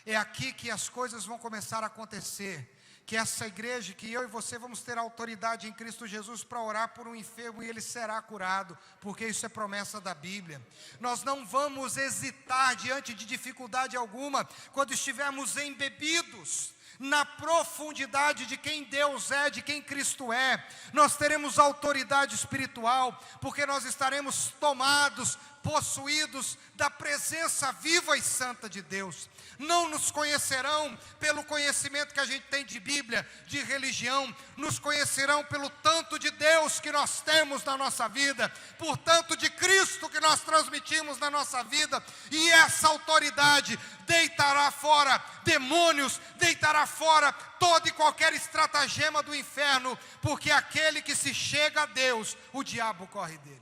É aqui que as coisas vão começar a acontecer, que essa igreja, que eu e você vamos ter autoridade em Cristo Jesus para orar por um enfermo e ele será curado, porque isso é promessa da Bíblia. Nós não vamos hesitar diante de dificuldade alguma, quando estivermos embebidos na profundidade de quem Deus é, de quem Cristo é. Nós teremos autoridade espiritual, porque nós estaremos tomados, possuídos da presença viva e santa de Deus. Não nos conhecerão pelo conhecimento que a gente tem de Bíblia, de religião, nos conhecerão pelo tanto de Deus que nós temos na nossa vida, por tanto de Cristo que nós transmitimos na nossa vida, e essa autoridade deitará fora demônios, deitará fora todo e qualquer estratagema do inferno, porque aquele que se chega a Deus, o diabo corre dele.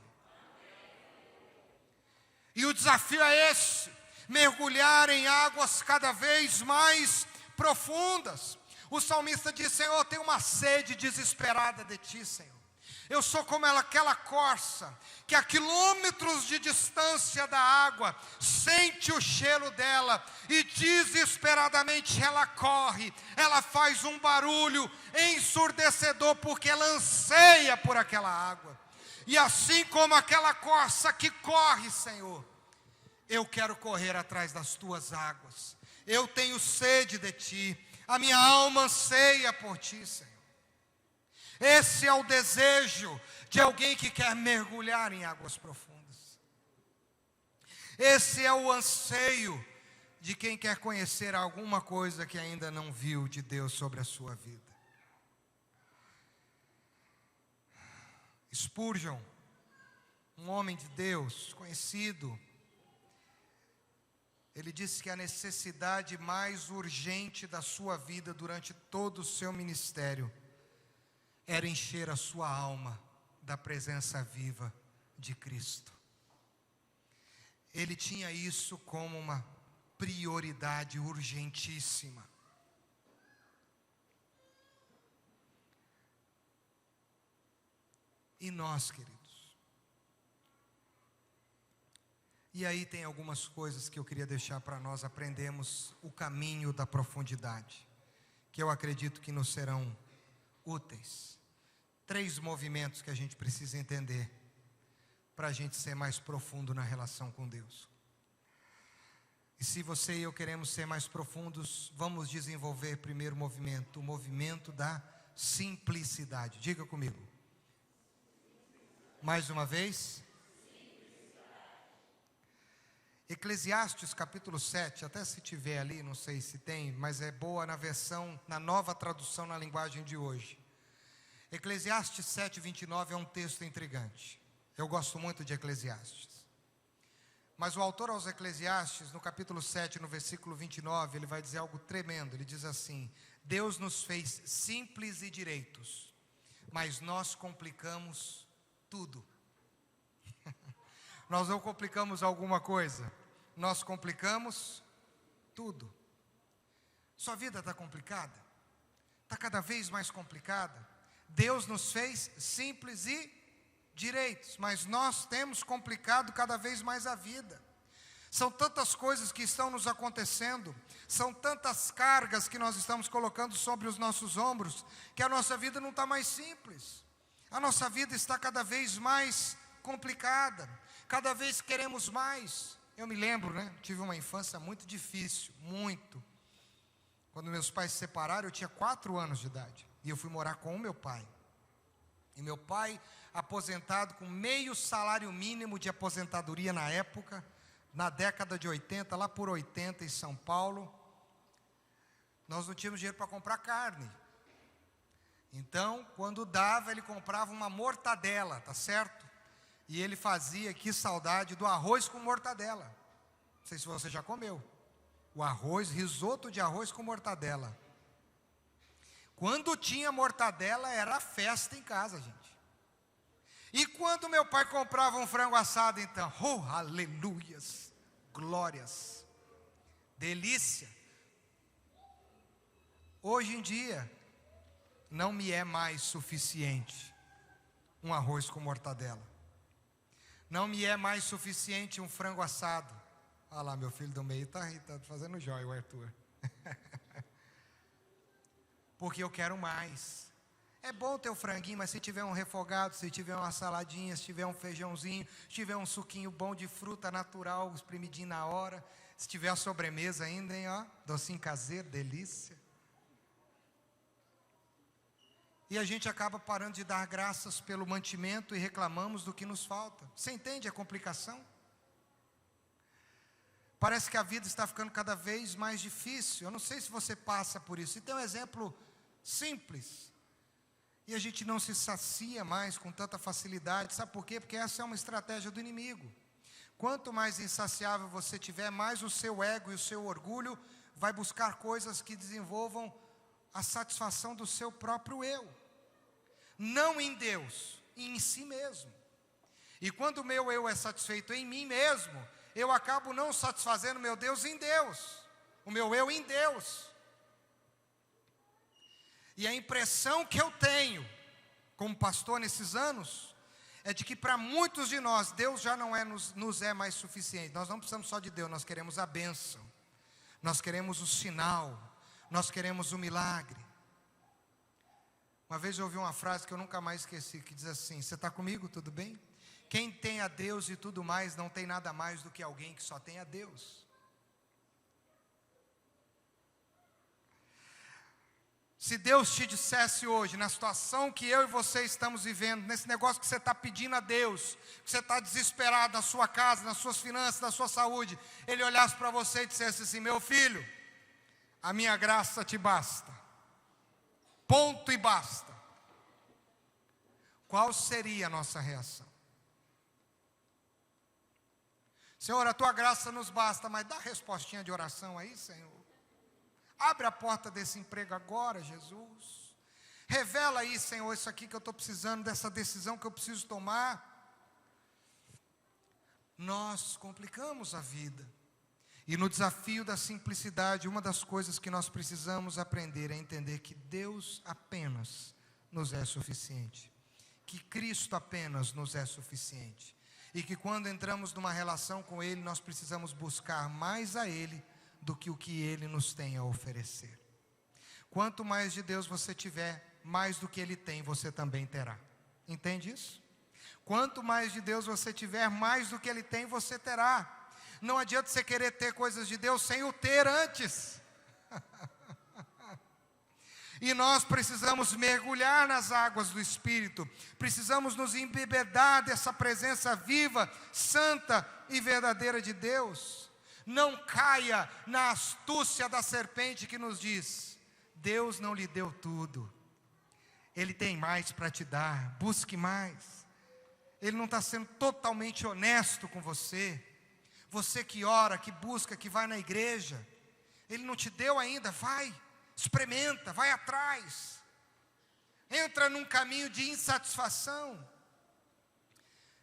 E o desafio é esse: mergulhar em águas cada vez mais profundas. O salmista diz: Senhor, eu tenho uma sede desesperada de Ti, Senhor. Eu sou como aquela corça que a quilômetros de distância da água sente o cheiro dela e desesperadamente ela corre, ela faz um barulho ensurdecedor porque ela anseia por aquela água. E assim como aquela corça que corre, Senhor, eu quero correr atrás das Tuas águas. Eu tenho sede de Ti, a minha alma anseia por Ti, Senhor. Esse é o desejo de alguém que quer mergulhar em águas profundas. Esse é o anseio de quem quer conhecer alguma coisa que ainda não viu de Deus sobre a sua vida. Spurgeon, um homem de Deus conhecido, ele disse que a necessidade mais urgente da sua vida durante todo o seu ministério era encher a sua alma da presença viva de Cristo. Ele tinha isso como uma prioridade urgentíssima. E nós, queridos? E aí tem algumas coisas que eu queria deixar para nós aprendermos o caminho da profundidade, que eu acredito que nos serão úteis. 3 movimentos que a gente precisa entender para a gente ser mais profundo na relação com Deus. E se você e eu queremos ser mais profundos, vamos desenvolver primeiro movimento, o movimento da simplicidade. Diga comigo. Mais uma vez. Eclesiastes capítulo 7, até se tiver ali, não sei se tem, mas é boa na versão, na nova tradução na linguagem de hoje. Eclesiastes 7, 29 é um texto intrigante. Eu gosto muito de Eclesiastes. Mas o autor aos Eclesiastes, no capítulo 7, no versículo 29, ele vai dizer algo tremendo. Ele diz assim: Deus nos fez simples e direitos, mas nós complicamos tudo. Nós não complicamos alguma coisa, nós complicamos tudo. Sua vida está complicada? Está cada vez mais complicada? Deus nos fez simples e direitos, mas nós temos complicado cada vez mais a vida. São tantas coisas que estão nos acontecendo, são tantas cargas que nós estamos colocando sobre os nossos ombros, que a nossa vida não está mais simples. A nossa vida está cada vez mais complicada, cada vez queremos mais. Eu me lembro, tive uma infância muito difícil, muito. Quando meus pais se separaram, eu tinha 4 anos de idade, e eu fui morar com o meu pai. E meu pai, aposentado com meio salário mínimo de aposentadoria na época, na década de 80, lá por 80 em São Paulo, nós não tínhamos dinheiro para comprar carne. Então, quando dava, ele comprava uma mortadela, tá certo? E ele fazia, que saudade, do arroz com mortadela. Não sei se você já comeu. O arroz, risoto de arroz com mortadela. Quando tinha mortadela, era festa em casa, gente. E quando meu pai comprava um frango assado, então, oh, aleluias, glórias, delícia. Hoje em dia, não me é mais suficiente um arroz com mortadela. Não me é mais suficiente um frango assado. Olha lá, meu filho do meio está fazendo jóia, o Arthur. Porque eu quero mais. É bom ter o franguinho, mas se tiver um refogado, se tiver uma saladinha, se tiver um feijãozinho, se tiver um suquinho bom de fruta natural, espremidinho na hora, se tiver a sobremesa ainda, hein, ó, docinho caseiro, delícia. E a gente acaba parando de dar graças pelo mantimento e reclamamos do que nos falta. Você entende a complicação? Parece que a vida está ficando cada vez mais difícil. Eu não sei se você passa por isso. E tem um exemplo simples. E a gente não se sacia mais com tanta facilidade. Sabe por quê? Porque essa é uma estratégia do inimigo. Quanto mais insaciável você tiver, mais o seu ego e o seu orgulho vai buscar coisas que desenvolvam a satisfação do seu próprio eu. Não em Deus, em si mesmo. E quando o meu eu é satisfeito em mim mesmo, eu acabo não satisfazendo meu Deus em Deus, o meu eu em Deus. E a impressão que eu tenho, como pastor nesses anos, é de que para muitos de nós, Deus já não nos é mais suficiente. Nós não precisamos só de Deus, nós queremos a bênção, nós queremos o sinal, nós queremos o milagre. Uma vez eu ouvi uma frase que eu nunca mais esqueci, que diz assim: você está comigo, tudo bem? Quem tem a Deus e tudo mais, não tem nada mais do que alguém que só tem a Deus. Se Deus te dissesse hoje, na situação que eu e você estamos vivendo, nesse negócio que você está pedindo a Deus, que você está desesperado na sua casa, nas suas finanças, na sua saúde, Ele olhasse para você e dissesse assim: meu filho, a minha graça te basta. Ponto e basta. Qual seria a nossa reação? Senhor, a tua graça nos basta, mas dá respostinha de oração aí, Senhor. Abre a porta desse emprego agora, Jesus. Revela aí, Senhor, isso aqui que eu estou precisando, dessa decisão que eu preciso tomar. Nós complicamos a vida. E no desafio da simplicidade, uma das coisas que nós precisamos aprender é entender que Deus apenas nos é suficiente. Que Cristo apenas nos é suficiente. E que quando entramos numa relação com Ele, nós precisamos buscar mais a Ele do que o que Ele nos tem a oferecer. Quanto mais de Deus você tiver, mais do que Ele tem você também terá. Entende isso? Quanto mais de Deus você tiver, mais do que Ele tem você terá. Não adianta você querer ter coisas de Deus sem o ter antes. E nós precisamos mergulhar nas águas do Espírito. Precisamos nos embebedar dessa presença viva, santa e verdadeira de Deus. Não caia na astúcia da serpente que nos diz: Deus não lhe deu tudo. Ele tem mais para te dar. Busque mais. Ele não está sendo totalmente honesto com você. Você que ora, que busca, que vai na igreja, Ele não te deu ainda, vai, experimenta, vai atrás. Entra num caminho de insatisfação.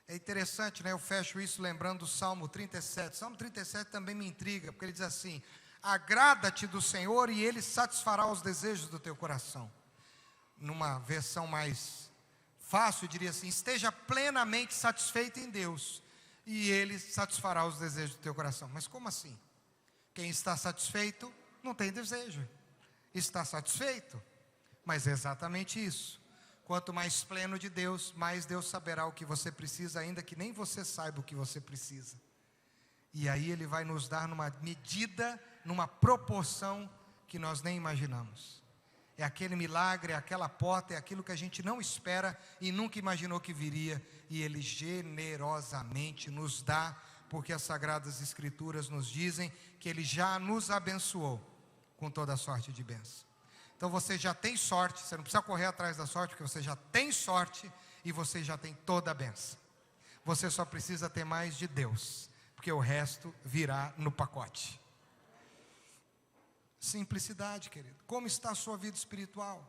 É interessante, né? Eu fecho isso lembrando do Salmo 37. O Salmo 37 também me intriga, porque ele diz assim: agrada-te do Senhor e Ele satisfará os desejos do teu coração. Numa versão mais fácil, eu diria assim: esteja plenamente satisfeito em Deus e Ele satisfará os desejos do teu coração. Mas como assim? Quem está satisfeito não tem desejo. Está satisfeito. Mas é exatamente isso. Quanto mais pleno de Deus, mais Deus saberá o que você precisa, ainda que nem você saiba o que você precisa. E aí Ele vai nos dar numa medida, numa proporção que nós nem imaginamos. É aquele milagre, é aquela porta, é aquilo que a gente não espera e nunca imaginou que viria. E Ele generosamente nos dá, porque as Sagradas Escrituras nos dizem que Ele já nos abençoou com toda a sorte de bênção. Então você já tem sorte, você não precisa correr atrás da sorte, porque você já tem sorte e você já tem toda a bênção. Você só precisa ter mais de Deus, porque o resto virá no pacote. Simplicidade, querido. Como está a sua vida espiritual?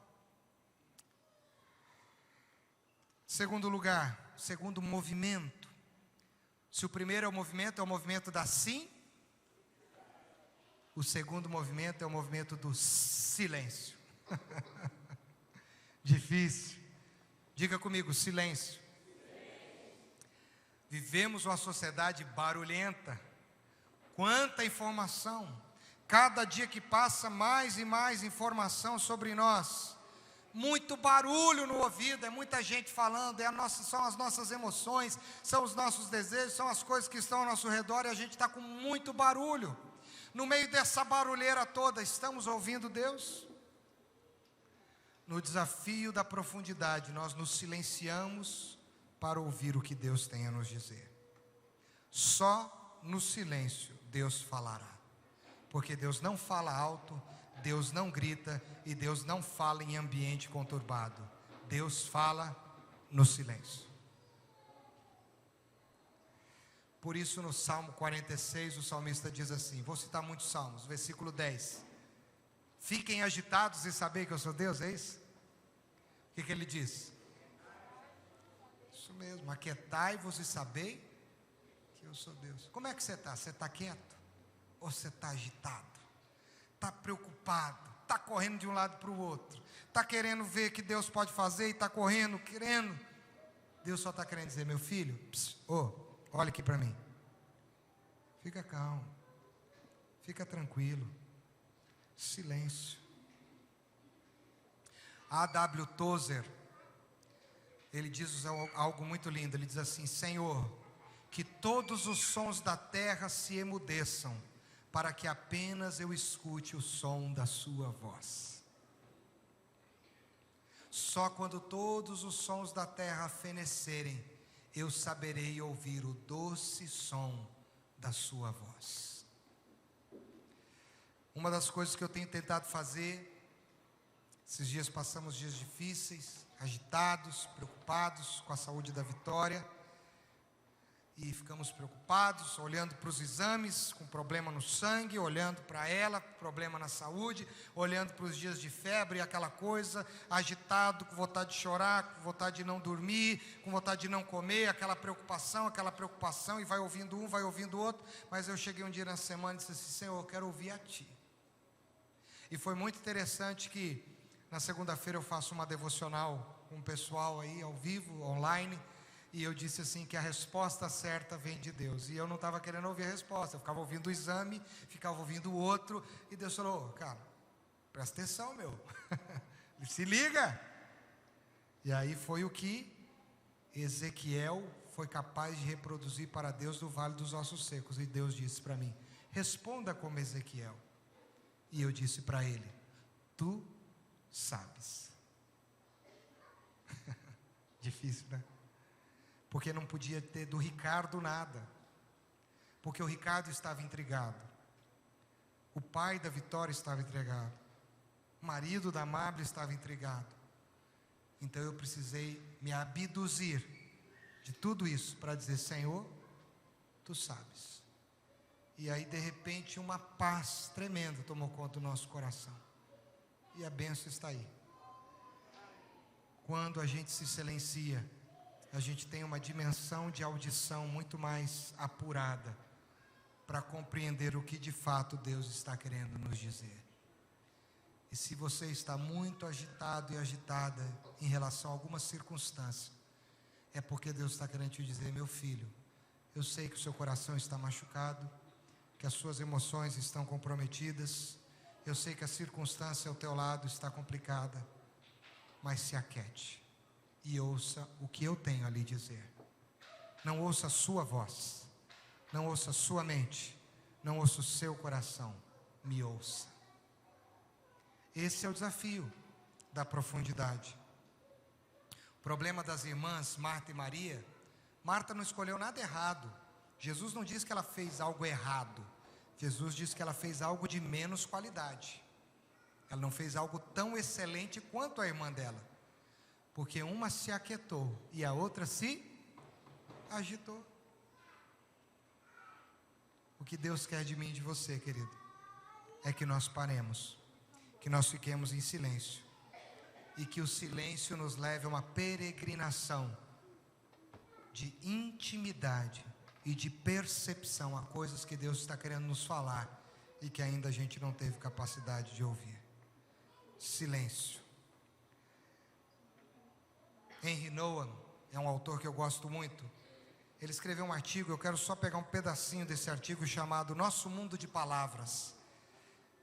Segundo lugar, o segundo movimento. Se o primeiro é o movimento da sim, o segundo movimento é o movimento do silêncio. Difícil. Diga comigo, silêncio. Vivemos uma sociedade barulhenta. Quanta informação. Cada dia que passa, mais e mais informação sobre nós. Muito barulho no ouvido, é muita gente falando, são as nossas emoções, são os nossos desejos, são as coisas que estão ao nosso redor e a gente está com muito barulho. No meio dessa barulheira toda, estamos ouvindo Deus? No desafio da profundidade, nós nos silenciamos para ouvir o que Deus tem a nos dizer. Só no silêncio Deus falará. Porque Deus não fala alto, Deus não grita e Deus não fala em ambiente conturbado. Deus fala no silêncio. Por isso no Salmo 46 o salmista diz assim, vou citar muitos salmos, versículo 10. Fiquem agitados e sabei que eu sou Deus, é isso? O que ele diz? Isso mesmo, aquietai-vos e sabei que eu sou Deus. Como é que você está? Você está quieto? Ou você está agitado? Está preocupado? Está correndo de um lado para o outro? Está querendo ver o que Deus pode fazer e está correndo, querendo? Deus só está querendo dizer, meu filho, olha aqui para mim. Fica calmo. Fica tranquilo. Silêncio. A.W. Tozer, ele diz algo muito lindo. Ele diz assim, Senhor, que todos os sons da terra se emudeçam, para que apenas eu escute o som da sua voz. Só quando todos os sons da terra fenecerem, eu saberei ouvir o doce som da sua voz. Uma das coisas que eu tenho tentado fazer, esses dias passamos dias difíceis, agitados, preocupados com a saúde da Vitória, e ficamos preocupados, olhando para os exames, com problema no sangue, olhando para ela, problema na saúde, olhando para os dias de febre, aquela coisa, agitado, com vontade de chorar, com vontade de não dormir, com vontade de não comer, aquela preocupação, e vai ouvindo um, vai ouvindo o outro. Mas eu cheguei um dia na semana e disse assim, Senhor, eu quero ouvir a Ti. E foi muito interessante que na segunda-feira eu faço uma devocional com o pessoal aí, ao vivo, online, e eu disse assim que a resposta certa vem de Deus. E eu não estava querendo ouvir a resposta, eu ficava ouvindo o exame, ficava ouvindo o outro, e Deus falou, cara, presta atenção, meu, se liga. E aí foi o que Ezequiel foi capaz de reproduzir para Deus do Vale dos Ossos Secos. E Deus disse para mim, responda como Ezequiel. E eu disse para ele, tu sabes. Difícil, né? Porque não podia ter do Ricardo nada. Porque o Ricardo estava intrigado. O pai da Vitória estava intrigado. O marido da Amable estava intrigado. Então eu precisei me abduzir de tudo isso para dizer, Senhor, tu sabes. E aí de repente uma paz tremenda tomou conta do nosso coração. E a bênção está aí. Quando a gente se silencia, a gente tem uma dimensão de audição muito mais apurada para compreender o que de fato Deus está querendo nos dizer. E se você está muito agitado e agitada em relação a alguma circunstância, é porque Deus está querendo te dizer, meu filho, eu sei que o seu coração está machucado, que as suas emoções estão comprometidas, eu sei que a circunstância ao teu lado está complicada, mas se aquiete e ouça o que eu tenho a lhe dizer. Não ouça a sua voz, não ouça a sua mente, não ouça o seu coração, me ouça. Esse é o desafio da profundidade. O problema das irmãs Marta e Maria, Marta não escolheu nada errado. Jesus não disse que ela fez algo errado. Jesus disse que ela fez algo de menos qualidade. Ela não fez algo tão excelente quanto a irmã dela. Porque uma se aquietou e a outra se agitou. O que Deus quer de mim e de você, querido, é que nós paremos, que nós fiquemos em silêncio, e que o silêncio nos leve a uma peregrinação de intimidade e de percepção a coisas que Deus está querendo nos falar e que ainda a gente não teve capacidade de ouvir. Silêncio. Henry Nouwen é um autor que eu gosto muito. Ele escreveu um artigo, eu quero só pegar um pedacinho desse artigo chamado Nosso Mundo de Palavras.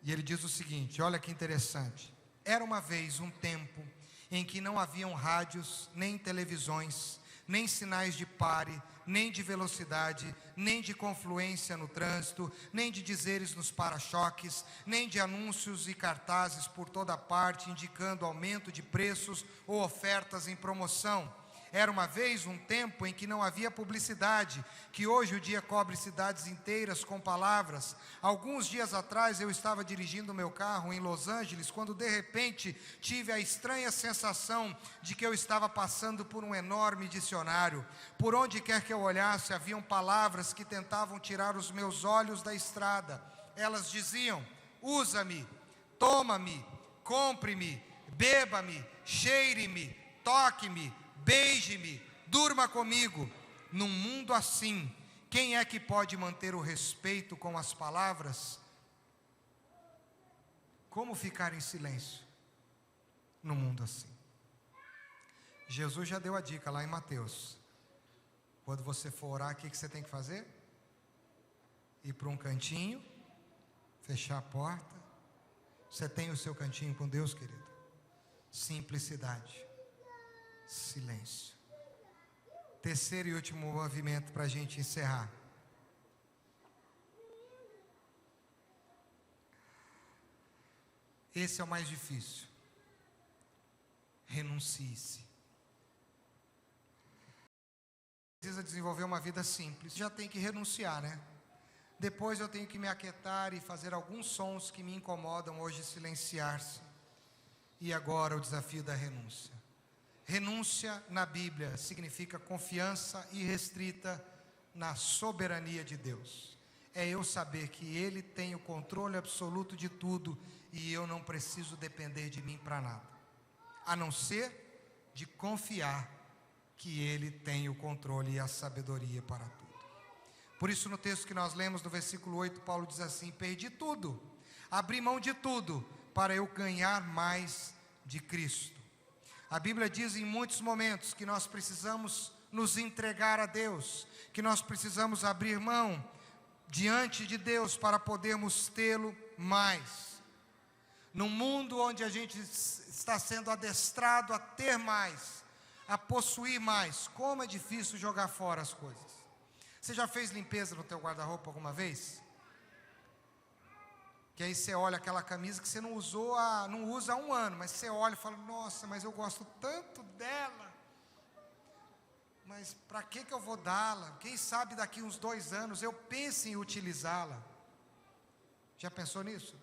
E ele diz o seguinte, olha que interessante. Era uma vez um tempo em que não haviam rádios, nem televisões, nem sinais de pare, nem de velocidade, nem de confluência no trânsito, nem de dizeres nos para-choques, nem de anúncios e cartazes por toda parte indicando aumento de preços ou ofertas em promoção. Era uma vez um tempo em que não havia publicidade, que hoje o dia cobre cidades inteiras com palavras. Alguns dias atrás eu estava dirigindo meu carro em Los Angeles, quando de repente tive a estranha sensação de que eu estava passando por um enorme dicionário. Por onde quer que eu olhasse, haviam palavras que tentavam tirar os meus olhos da estrada. Elas diziam: usa-me, toma-me, compre-me, beba-me, cheire-me, toque-me, beije-me, durma comigo. Num mundo assim, quem é que pode manter o respeito com as palavras? Como ficar em silêncio num mundo assim? Jesus já deu a dica lá em Mateus. Quando você for orar, o que você tem que fazer? Ir para um cantinho, fechar a porta. Você tem o seu cantinho com Deus, querido? Simplicidade. Silêncio. Terceiro e último movimento para a gente encerrar. Esse é o mais difícil. Renuncie-se. Precisa desenvolver uma vida simples. Já tem que renunciar, né? Depois eu tenho que me aquietar e fazer alguns sons que me incomodam hoje, silenciar-se. E agora o desafio da renúncia. Renúncia na Bíblia significa confiança irrestrita na soberania de Deus. É eu saber que Ele tem o controle absoluto de tudo e eu não preciso depender de mim para nada, a não ser de confiar que Ele tem o controle e a sabedoria para tudo. Por isso, no texto que nós lemos, no versículo 8, Paulo diz assim: perdi tudo, abri mão de tudo para eu ganhar mais de Cristo. A Bíblia diz em muitos momentos que nós precisamos nos entregar a Deus, que nós precisamos abrir mão diante de Deus para podermos tê-lo mais. Num mundo onde a gente está sendo adestrado a ter mais, a possuir mais, como é difícil jogar fora as coisas. Você já fez limpeza no teu guarda-roupa alguma vez? Que aí você olha aquela camisa que você não usa há um ano, mas você olha e fala: nossa, mas eu gosto tanto dela, mas para que eu vou dá-la? Quem sabe daqui uns 2 anos eu pense em utilizá-la. Já pensou nisso?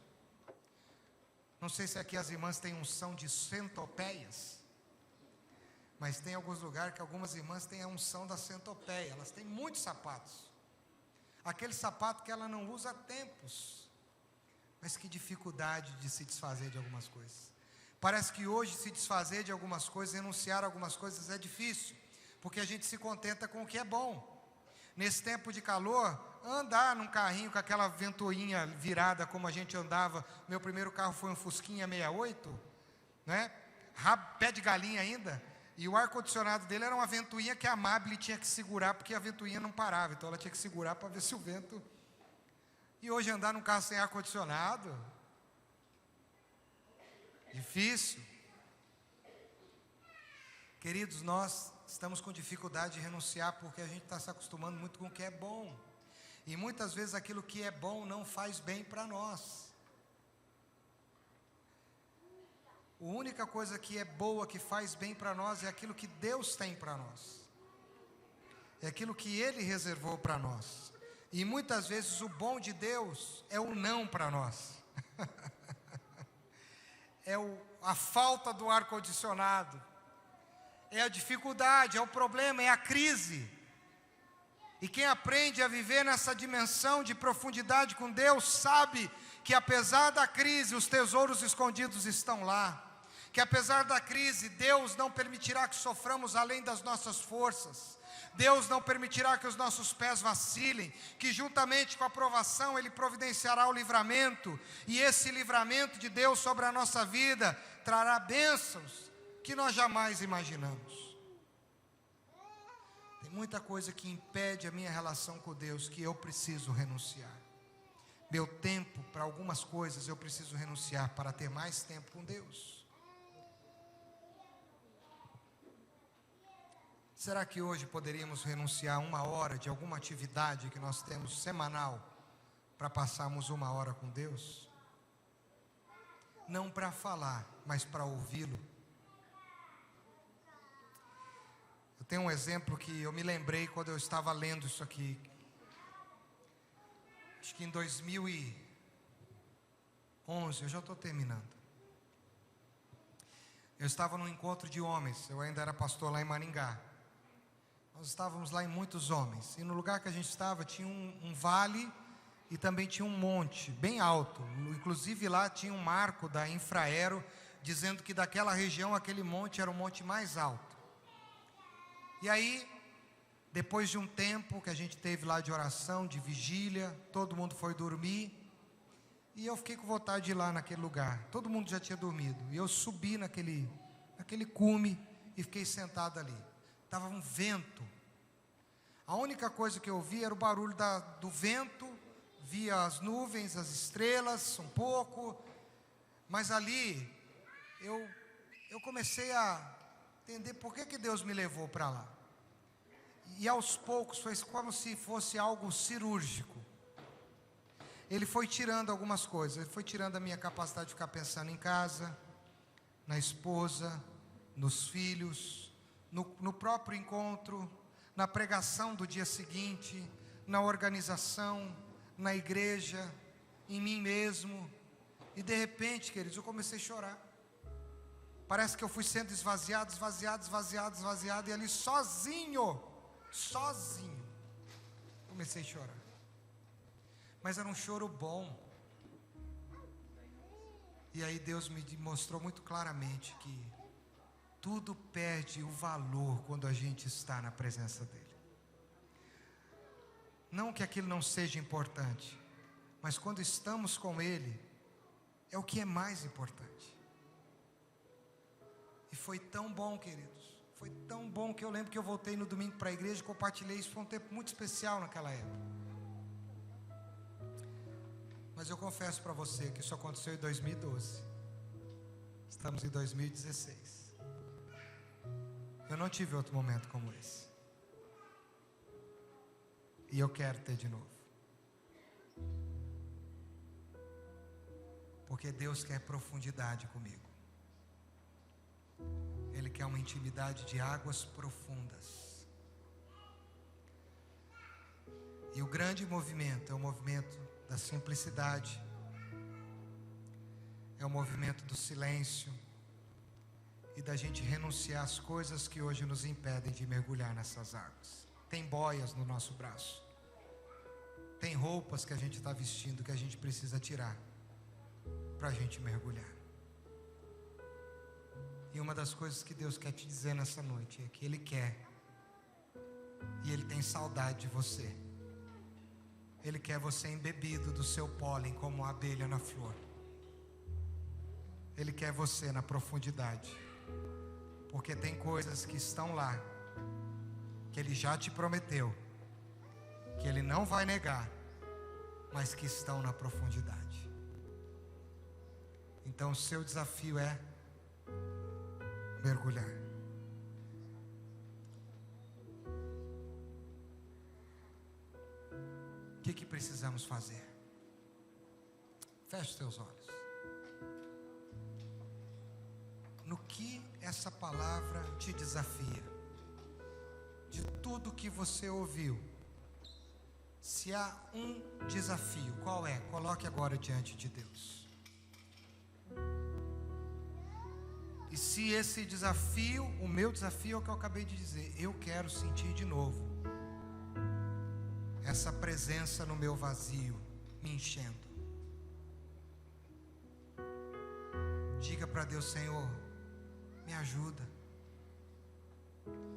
Não sei se aqui as irmãs têm unção de centopeias, mas tem alguns lugares que algumas irmãs têm a unção da centopeia. Elas têm muitos sapatos, aquele sapato que ela não usa há tempos. Mas que dificuldade de se desfazer de algumas coisas. Parece que hoje se desfazer de algumas coisas, renunciar a algumas coisas é difícil, porque a gente se contenta com o que é bom. Nesse tempo de calor, andar num carrinho com aquela ventoinha virada como a gente andava. Meu primeiro carro foi um Fusquinha 68, né? Pé de galinha ainda. E o ar-condicionado dele era uma ventoinha que a Amable tinha que segurar, porque a ventoinha não parava. Então ela tinha que segurar para ver se o vento... E hoje andar num carro sem ar-condicionado, difícil. Queridos, nós estamos com dificuldade de renunciar porque a gente está se acostumando muito com o que é bom. E muitas vezes aquilo que é bom não faz bem para nós. A única coisa que é boa, que faz bem para nós, é aquilo que Deus tem para nós. É aquilo que Ele reservou para nós. E muitas vezes o bom de Deus é o não para nós. É a falta do ar-condicionado. É a dificuldade, é o problema, é a crise. E quem aprende a viver nessa dimensão de profundidade com Deus, sabe que apesar da crise, os tesouros escondidos estão lá. Que apesar da crise, Deus não permitirá que soframos além das nossas forças. Deus não permitirá que os nossos pés vacilem, que juntamente com a provação Ele providenciará o livramento, e esse livramento de Deus sobre a nossa vida trará bênçãos que nós jamais imaginamos. Tem muita coisa que impede a minha relação com Deus que eu preciso renunciar. Meu tempo para algumas coisas eu preciso renunciar para ter mais tempo com Deus. Será que hoje poderíamos renunciar 1 hora de alguma atividade que nós temos semanal para passarmos 1 hora com Deus? Não para falar, mas para ouvi-lo. Eu tenho um exemplo que eu me lembrei quando eu estava lendo isso aqui. Acho que em 2011, eu já estou terminando. Eu estava num encontro de homens, eu ainda era pastor lá em Maringá. Nós estávamos lá em muitos homens, e no lugar que a gente estava tinha um vale e também tinha um monte bem alto. Inclusive lá tinha um marco da Infraero dizendo que daquela região aquele monte era o monte mais alto. E aí, depois de um tempo que a gente teve lá de oração, de vigília, todo mundo foi dormir, e eu fiquei com vontade de ir lá naquele lugar. Todo mundo já tinha dormido, e eu subi naquele cume e fiquei sentado ali. Estava um vento. A única coisa que eu ouvia era o barulho do vento, via as nuvens, as estrelas, um pouco, mas ali eu comecei a entender por que Deus me levou para lá. E aos poucos foi como se fosse algo cirúrgico. Ele foi tirando algumas coisas. Ele foi tirando a minha capacidade de ficar pensando em casa, na esposa, nos filhos, no próprio encontro, na pregação do dia seguinte, na organização, na igreja, em mim mesmo. E de repente, queridos, eu comecei a chorar. Parece que eu fui sendo esvaziado, e ali sozinho, comecei a chorar. Mas era um choro bom. E aí Deus me mostrou muito claramente que tudo perde o valor quando a gente está na presença dEle. Não que aquilo não seja importante, mas quando estamos com Ele, é o que é mais importante. E foi tão bom, queridos, foi tão bom que eu lembro que eu voltei no domingo para a igreja e compartilhei isso. Foi um tempo muito especial naquela época. Mas eu confesso para você que isso aconteceu em 2012. Estamos em 2016. Eu não tive outro momento como esse. E eu quero ter de novo. Porque Deus quer profundidade comigo. Ele quer uma intimidade de águas profundas. E o grande movimento é o movimento da simplicidade. É o movimento do silêncio. E da gente renunciar às coisas que hoje nos impedem de mergulhar nessas águas. Tem boias no nosso braço. Tem roupas que a gente está vestindo que a gente precisa tirar para a gente mergulhar. E uma das coisas que Deus quer te dizer nessa noite é que Ele quer, e Ele tem saudade de você. Ele quer você embebido do seu pólen como a abelha na flor. Ele quer você na profundidade. Porque tem coisas que estão lá, que Ele já te prometeu, que Ele não vai negar, mas que estão na profundidade. Então o seu desafio é mergulhar. O que precisamos fazer? Feche os teus olhos. No que essa palavra te desafia? De tudo que você ouviu, se há um desafio, qual é? Coloque agora diante de Deus. E se esse desafio, o meu desafio é o que eu acabei de dizer, eu quero sentir de novo essa presença no meu vazio, me enchendo. Diga para Deus: Senhor, me ajuda.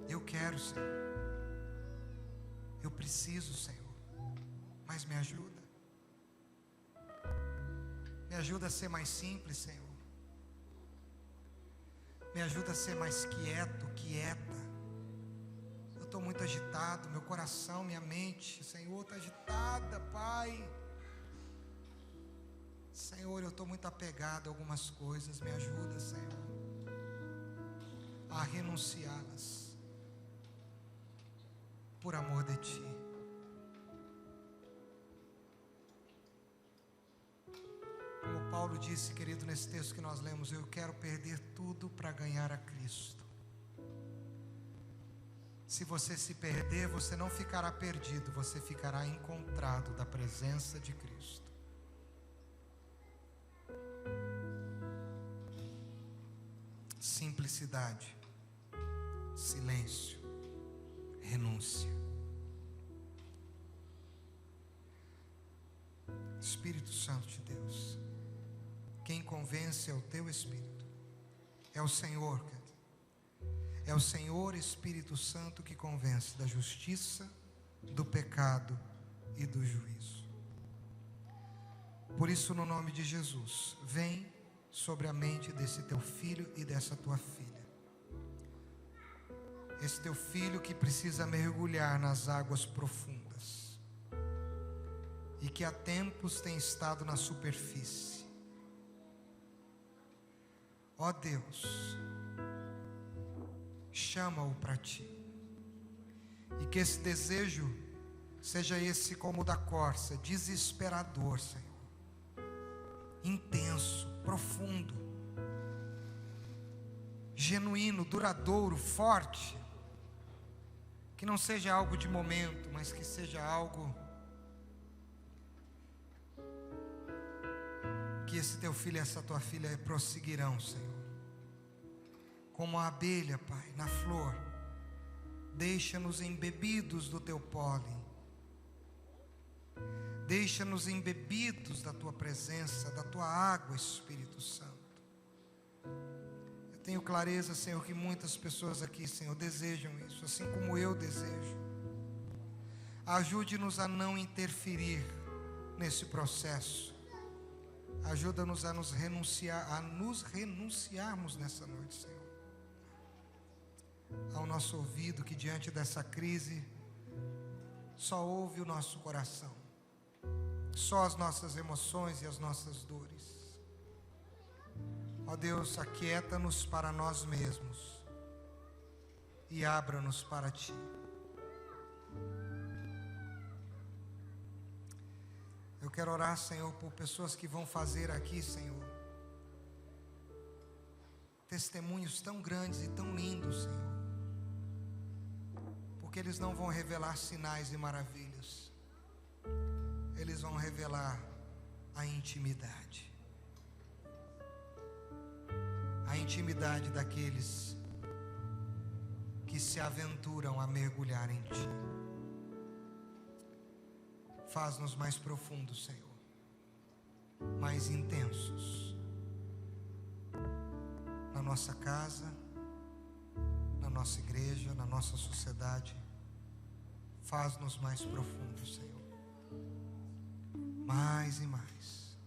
Eu quero, Senhor. Eu preciso, Senhor, mas me ajuda. Me ajuda a ser mais simples, Senhor. Me ajuda a ser mais quieto, quieta. Eu estou muito agitado, meu coração, minha mente, Senhor, está agitada, Pai. Senhor, eu estou muito apegado a algumas coisas. Me ajuda, Senhor, a renunciá-las por amor de Ti. Como Paulo disse, querido, nesse texto que nós lemos, eu quero perder tudo para ganhar a Cristo. Se você se perder, você não ficará perdido, você ficará encontrado da presença de Cristo. Simplicidade, silêncio, renúncia. Espírito Santo de Deus, quem convence é o Teu Espírito, é o Senhor, é o Senhor Espírito Santo que convence da justiça, do pecado e do juízo. Por isso, no nome de Jesus, vem sobre a mente desse Teu filho e dessa Tua filha. Esse Teu filho que precisa mergulhar nas águas profundas e que há tempos tem estado na superfície. Ó Deus, chama-o para Ti, e que esse desejo seja esse como o da corça, desesperador, Senhor, intenso, profundo, genuíno, duradouro, forte. Que não seja algo de momento, mas que seja algo que esse Teu filho e essa Tua filha prosseguirão, Senhor. Como a abelha, Pai, na flor, deixa-nos embebidos do Teu pólen. Deixa-nos embebidos da Tua presença, da Tua água, Espírito Santo. Eu tenho clareza, Senhor, que muitas pessoas aqui, Senhor, desejam isso, assim como eu desejo. Ajude-nos a não interferir nesse processo. Ajuda-nos a nos renunciarmos nessa noite, Senhor, ao nosso ouvido que diante dessa crise só ouve o nosso coração, só as nossas emoções e as nossas dores. Ó Deus, aquieta-nos para nós mesmos e abra-nos para Ti. Eu quero orar, Senhor, por pessoas que vão fazer aqui, Senhor, testemunhos tão grandes e tão lindos, Senhor, porque eles não vão revelar sinais e maravilhas, eles vão revelar a intimidade daqueles que se aventuram a mergulhar em Ti. Faz-nos mais profundos, Senhor, mais intensos, na nossa casa, na nossa igreja, na nossa sociedade. Faz-nos mais profundos, Senhor, mais e mais.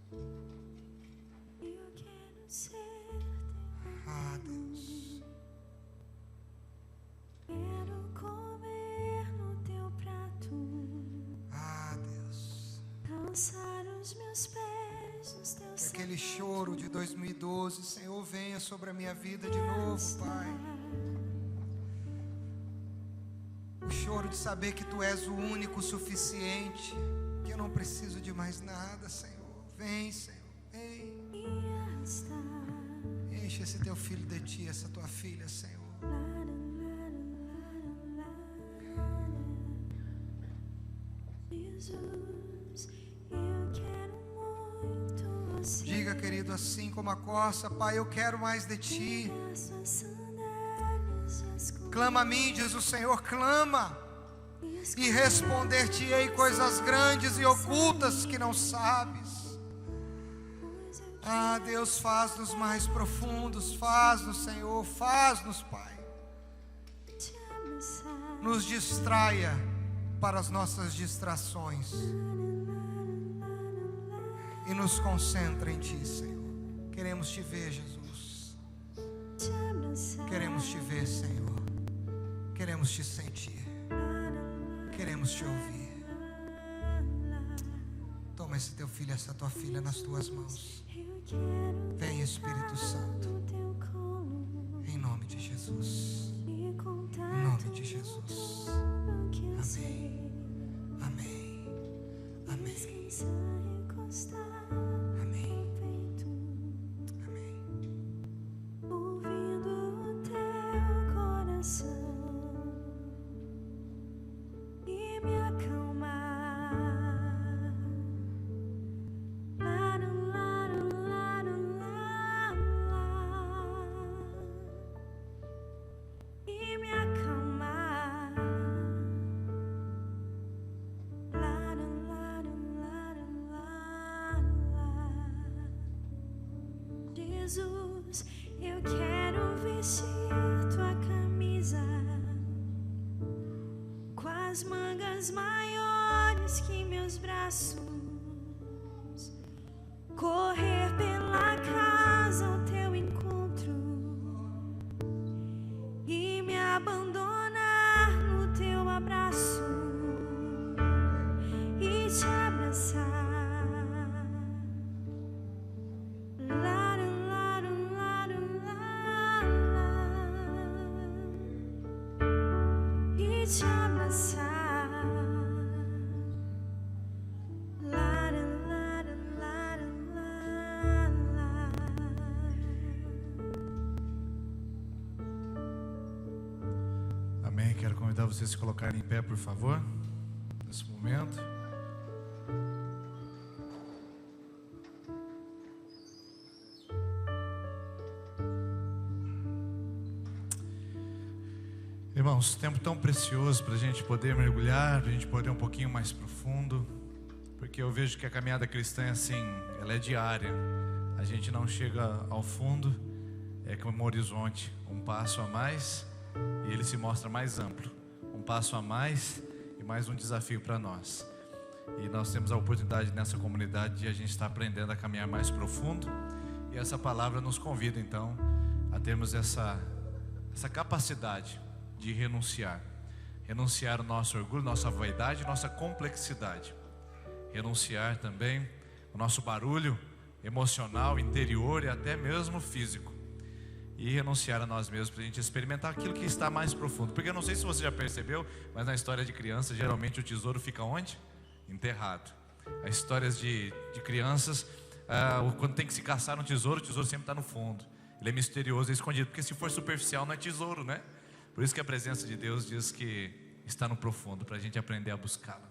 Eu quero ser Ah, Deus, quero comer no Teu prato, ah, Deus. calçar os meus pés nos Teus Que aquele sapatos. choro de 2012, Senhor, venha sobre a minha vida de novo, Pai. O choro de saber que Tu és o único suficiente, que eu não preciso de mais nada, Senhor. Vem, Senhor, vem. Enche esse Teu filho de Ti, essa Tua filha, Senhor. Jesus, eu quero muito você. Diga, querido, assim como a corça, Pai, eu quero mais de Ti. As suas sandálias escuras Clama a mim, diz o Senhor, clama, e responder-te-ei coisas grandes e ocultas que não sabes. Ah, Deus, faz-nos mais profundos, faz-nos, Senhor, faz-nos, Pai. te amassar. Nos distraia para as nossas distrações e nos concentra em Ti, Senhor. Queremos Te ver, Jesus. Queremos Te ver, Senhor. Queremos Te sentir. Queremos Te ouvir. Toma esse Teu filho, essa Tua filha nas Tuas mãos. Vem, Espírito Santo. Em nome de Jesus. Em nome de Jesus. Amém. Amém. Amém. Amém. Amém. Ouvindo o teu coração e me acalmar. Laru, laru, laru, lá, lá. E me acalmar. Laru, laru, laru, lá, lá. Jesus, eu quero vestir tua camisa com as mangas maiores que meus braços, correr pela casa ao teu encontro e me abandonar no teu abraço e te abraçar. Laru, laru, laru, lá, lá. E te abraçar. Laru, laru, laru, lá, lá. Amém. Quero convidar vocês a se colocarem em pé, por favor, nesse momento. Irmãos, tempo tão precioso para a gente poder mergulhar, para a gente poder ir um pouquinho mais profundo, porque eu vejo que a caminhada cristã é assim, ela é diária. A gente não chega ao fundo, é como um horizonte, um passo a mais e ele se mostra mais amplo, um passo a mais e mais um desafio para nós. E nós temos a oportunidade nessa comunidade de a gente estar aprendendo a caminhar mais profundo, e essa palavra nos convida então a termos essa capacidade de renunciar o nosso orgulho, nossa vaidade, nossa complexidade, renunciar também o nosso barulho emocional, interior e até mesmo físico, e renunciar a nós mesmos para a gente experimentar aquilo que está mais profundo. Porque eu não sei se você já percebeu, mas na história de criança geralmente o tesouro fica onde? Enterrado. As histórias de crianças, quando tem que se caçar um tesouro, o tesouro sempre está no fundo, ele é misterioso, é escondido, porque se for superficial não é tesouro, né? Por isso que a presença de Deus diz que está no profundo, para a gente aprender a buscá-la.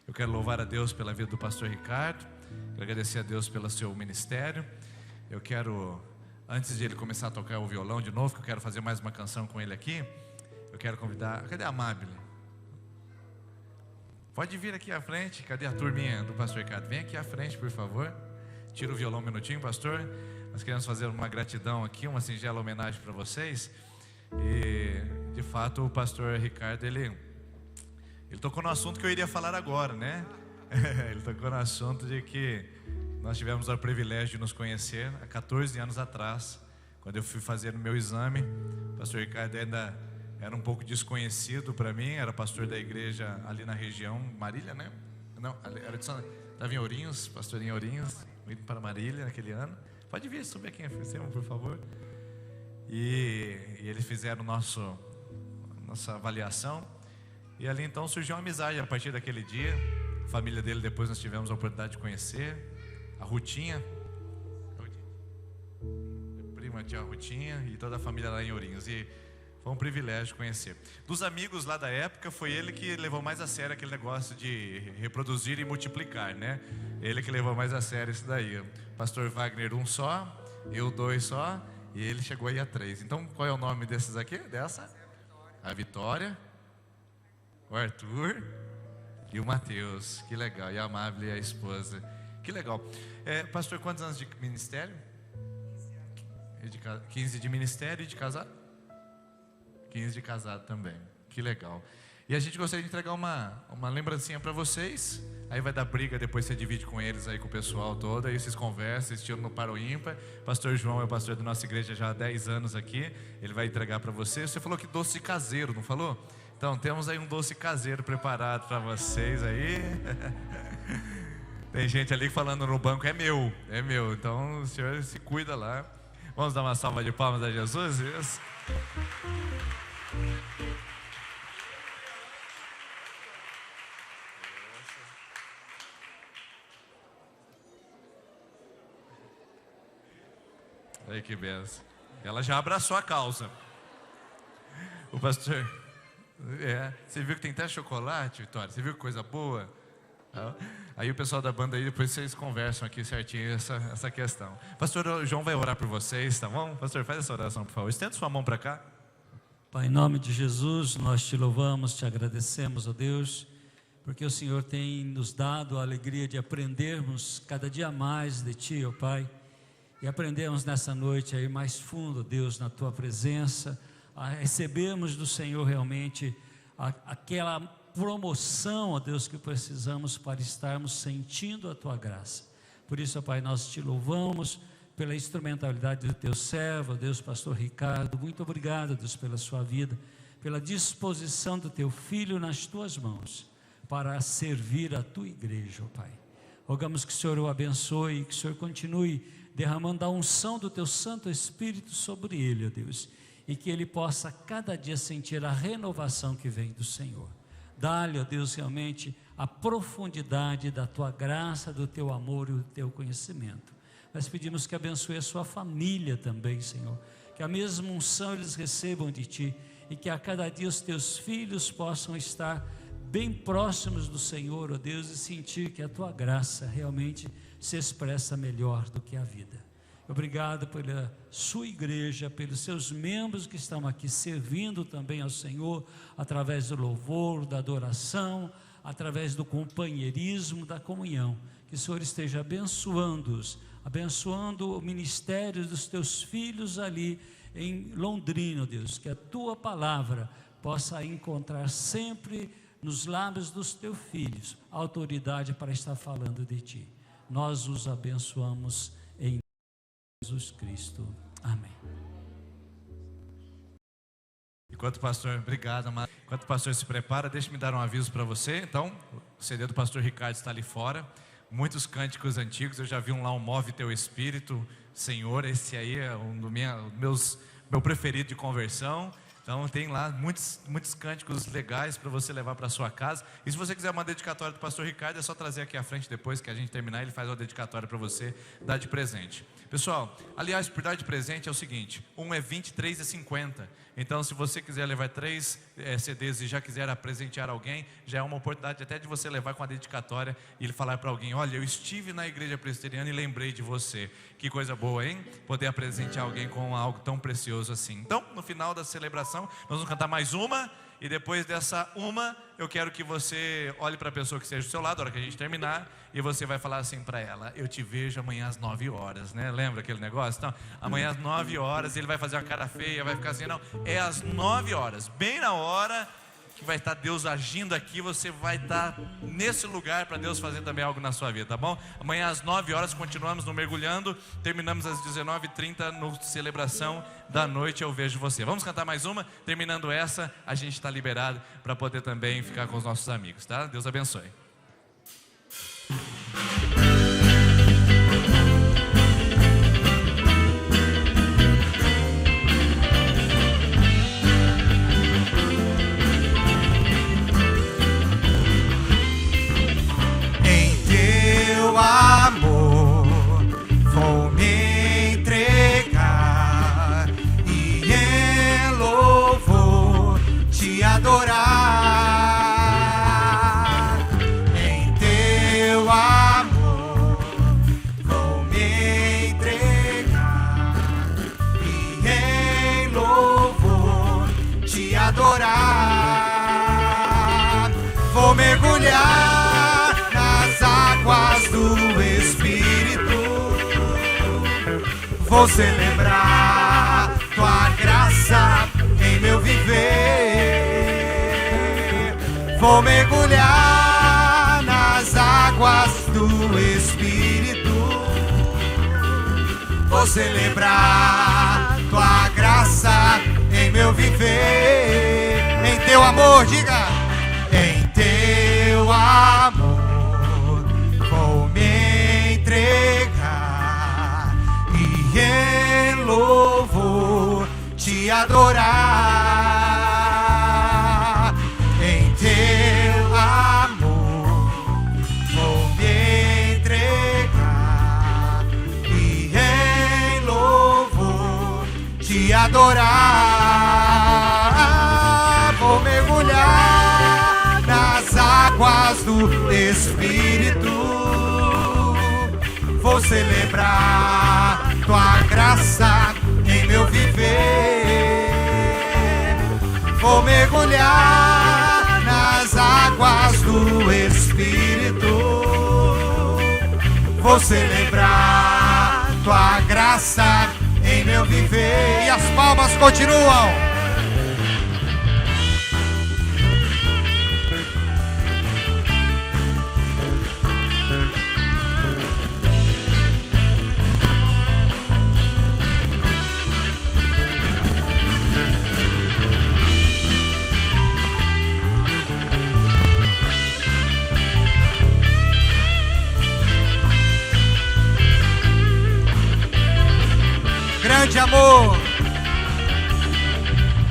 Eu quero louvar a Deus pela vida do pastor Ricardo, quero agradecer a Deus pelo seu ministério. Eu quero, antes de ele começar a tocar o violão de novo, que eu quero fazer mais uma canção com ele aqui, eu quero convidar, cadê a Amábile? Pode vir aqui à frente, cadê a turminha do pastor Ricardo? Vem aqui à frente, por favor. Tira o violão um minutinho, pastor. Nós queremos fazer uma gratidão aqui, uma singela homenagem para vocês. E de fato o pastor Ricardo, ele tocou no assunto que eu iria falar agora, né? Ele tocou no assunto de que nós tivemos o privilégio de nos conhecer há 14 anos atrás, quando eu fui fazer o meu exame. O pastor Ricardo ainda era um pouco desconhecido para mim, era pastor da igreja ali na região, Marília, né? Não, era de estava em Ourinhos, pastor em Ourinhos, indo para Marília naquele ano. Pode vir, subir aqui em cima, por favor. E eles fizeram nossa avaliação, e ali então surgiu uma amizade a partir daquele dia. A família dele depois nós tivemos a oportunidade de conhecer, a Rutinha, a prima tia Rutinha e toda a família lá em Ourinhos, e foi um privilégio conhecer. Dos amigos lá da época, foi ele que levou mais a sério aquele negócio de reproduzir e multiplicar, né? Ele que levou mais a sério isso daí. O pastor Wagner, um só, eu 2 só, e ele chegou aí a 3. Então, qual é o nome desses aqui? Dessa? A Vitória, o Arthur e o Mateus. Que legal. E a Amável, a esposa. Que legal. Pastor, quantos anos de ministério? 15 de ministério e de casado? 15 de casado também. Que legal. E a gente gostaria de entregar uma lembrancinha para vocês. Aí vai dar briga, depois você divide com eles aí, com o pessoal todo. Aí vocês conversam, vocês tiram no Para o Ímpar. Pastor João é o pastor da nossa igreja já há 10 anos aqui. Ele vai entregar para você. Você falou que doce caseiro, não falou? Então temos aí um doce caseiro preparado para vocês aí. Tem gente ali falando no banco, é meu. Então o senhor se cuida lá. Vamos dar uma salva de palmas a Jesus? Isso. Aí que benção. Ela já abraçou a causa. O pastor, você viu que tem até chocolate, Vitória? Você viu que coisa boa? Aí o pessoal da banda aí, depois vocês conversam aqui certinho essa questão. Pastor João vai orar por vocês, tá bom? Pastor, faz essa oração, por favor. Estenda sua mão para cá. Pai, em nome de Jesus, nós te louvamos, te agradecemos, ó Deus, porque o Senhor tem nos dado a alegria de aprendermos cada dia mais de Ti, ó Pai. E aprendemos nessa noite aí mais fundo, Deus, na Tua presença, a recebermos do Senhor realmente aquela promoção, ó Deus, que precisamos para estarmos sentindo a Tua graça. Por isso, ó Pai, nós Te louvamos pela instrumentalidade do Teu servo, ó Deus, pastor Ricardo. Muito obrigado, Deus, pela sua vida, pela disposição do Teu Filho nas Tuas mãos, para servir a Tua igreja, ó Pai. Rogamos que o Senhor o abençoe, que o Senhor continue derramando a unção do Teu Santo Espírito sobre ele, ó Deus, e que ele possa cada dia sentir a renovação que vem do Senhor. Dá-lhe, ó Deus, realmente a profundidade da Tua graça, do Teu amor e do Teu conhecimento. Nós pedimos que abençoe a sua família também, Senhor, que a mesma unção eles recebam de Ti, e que a cada dia os Teus filhos possam estar bem próximos do Senhor, ó Deus, e sentir que a Tua graça realmente se expressa melhor do que a vida. Obrigado pela sua igreja, pelos seus membros que estão aqui servindo também ao Senhor, através do louvor, da adoração, através do companheirismo, da comunhão. Que o Senhor esteja abençoando-os, abençoando o ministério dos Teus filhos ali em Londrina, Deus, que a Tua palavra possa encontrar sempre nos lábios dos Teus filhos a autoridade para estar falando de Ti. Nós os abençoamos em Jesus Cristo. Amém. Enquanto o pastor, obrigado, amado. Enquanto o pastor se prepara, deixe-me dar um aviso para você. Então, o CD do pastor Ricardo está ali fora. Muitos cânticos antigos, eu já vi um lá, um Move Teu Espírito, Senhor. Esse aí é meu preferido de conversão. Então tem lá muitos cânticos legais para você levar para sua casa. E se você quiser uma dedicatória do pastor Ricardo, é só trazer aqui à frente depois que a gente terminar, ele faz uma dedicatória para você dar de presente. Pessoal, aliás, por dar de presente é o seguinte, um é 20, 3 é 50. Então se você quiser levar 3 CDs e já quiser presentear alguém, já é uma oportunidade até de você levar com a dedicatória e ele falar para alguém, olha, eu estive na igreja presbiteriana e lembrei de você. Que coisa boa, hein? Poder presentear alguém com algo tão precioso assim. Então, no final da celebração, nós vamos cantar mais uma. E depois dessa eu quero que você olhe para a pessoa que esteja do seu lado, na hora que a gente terminar, e você vai falar assim para ela, eu te vejo amanhã às 9 horas, né? Lembra aquele negócio? Então, amanhã às 9 horas, ele vai fazer uma cara feia, vai ficar assim, não, é às 9 horas, bem na hora que vai estar Deus agindo aqui, você vai estar nesse lugar para Deus fazer também algo na sua vida, tá bom? Amanhã às 9 horas continuamos no Mergulhando, terminamos às 19h30 no Celebração da Noite, eu vejo você. Vamos cantar mais uma? Terminando essa, a gente está liberado para poder também ficar com os nossos amigos, tá? Deus abençoe. Amor, vou me entregar e em louvor te adorar. Em teu amor, vou me entregar e em louvor te adorar. Vou mergulhar nas águas do Espírito, vou celebrar tua graça em meu viver. Vou mergulhar nas águas do Espírito. Vou celebrar tua graça em meu viver. Em teu amor, diga. Em teu amor vou me entregar e em louvor te adorar. Em teu amor vou me entregar e em louvor te adorar. Vou mergulhar nas águas do Espírito. Vou celebrar tua graça em meu viver. Vou mergulhar nas águas do Espírito. Vou celebrar tua graça em meu viver. E as palmas continuam. Grande amor,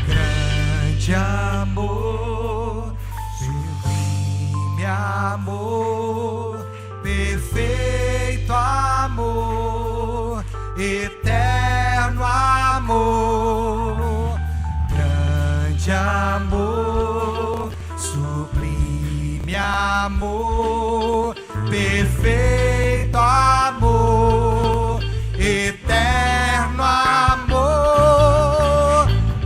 grande amor, sublime amor, perfeito amor, eterno amor. Grande amor, sublime amor, perfeito amor, eterno amor.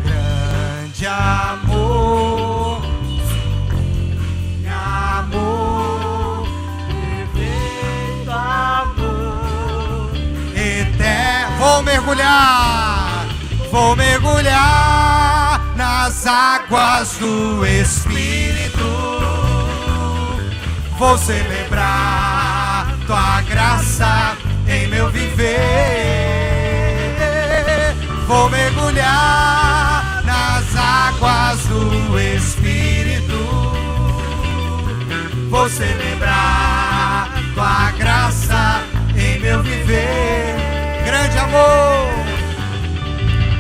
Grande amor, sublime amor, perfeito amor, eterno. Vou mergulhar nas águas do Espírito. Vou celebrar tua graça em meu viver. Vou mergulhar nas águas do Espírito. Vou celebrar tua graça em meu viver. Grande amor,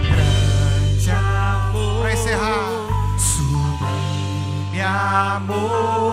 grande amor, para encerrar, sublime amor,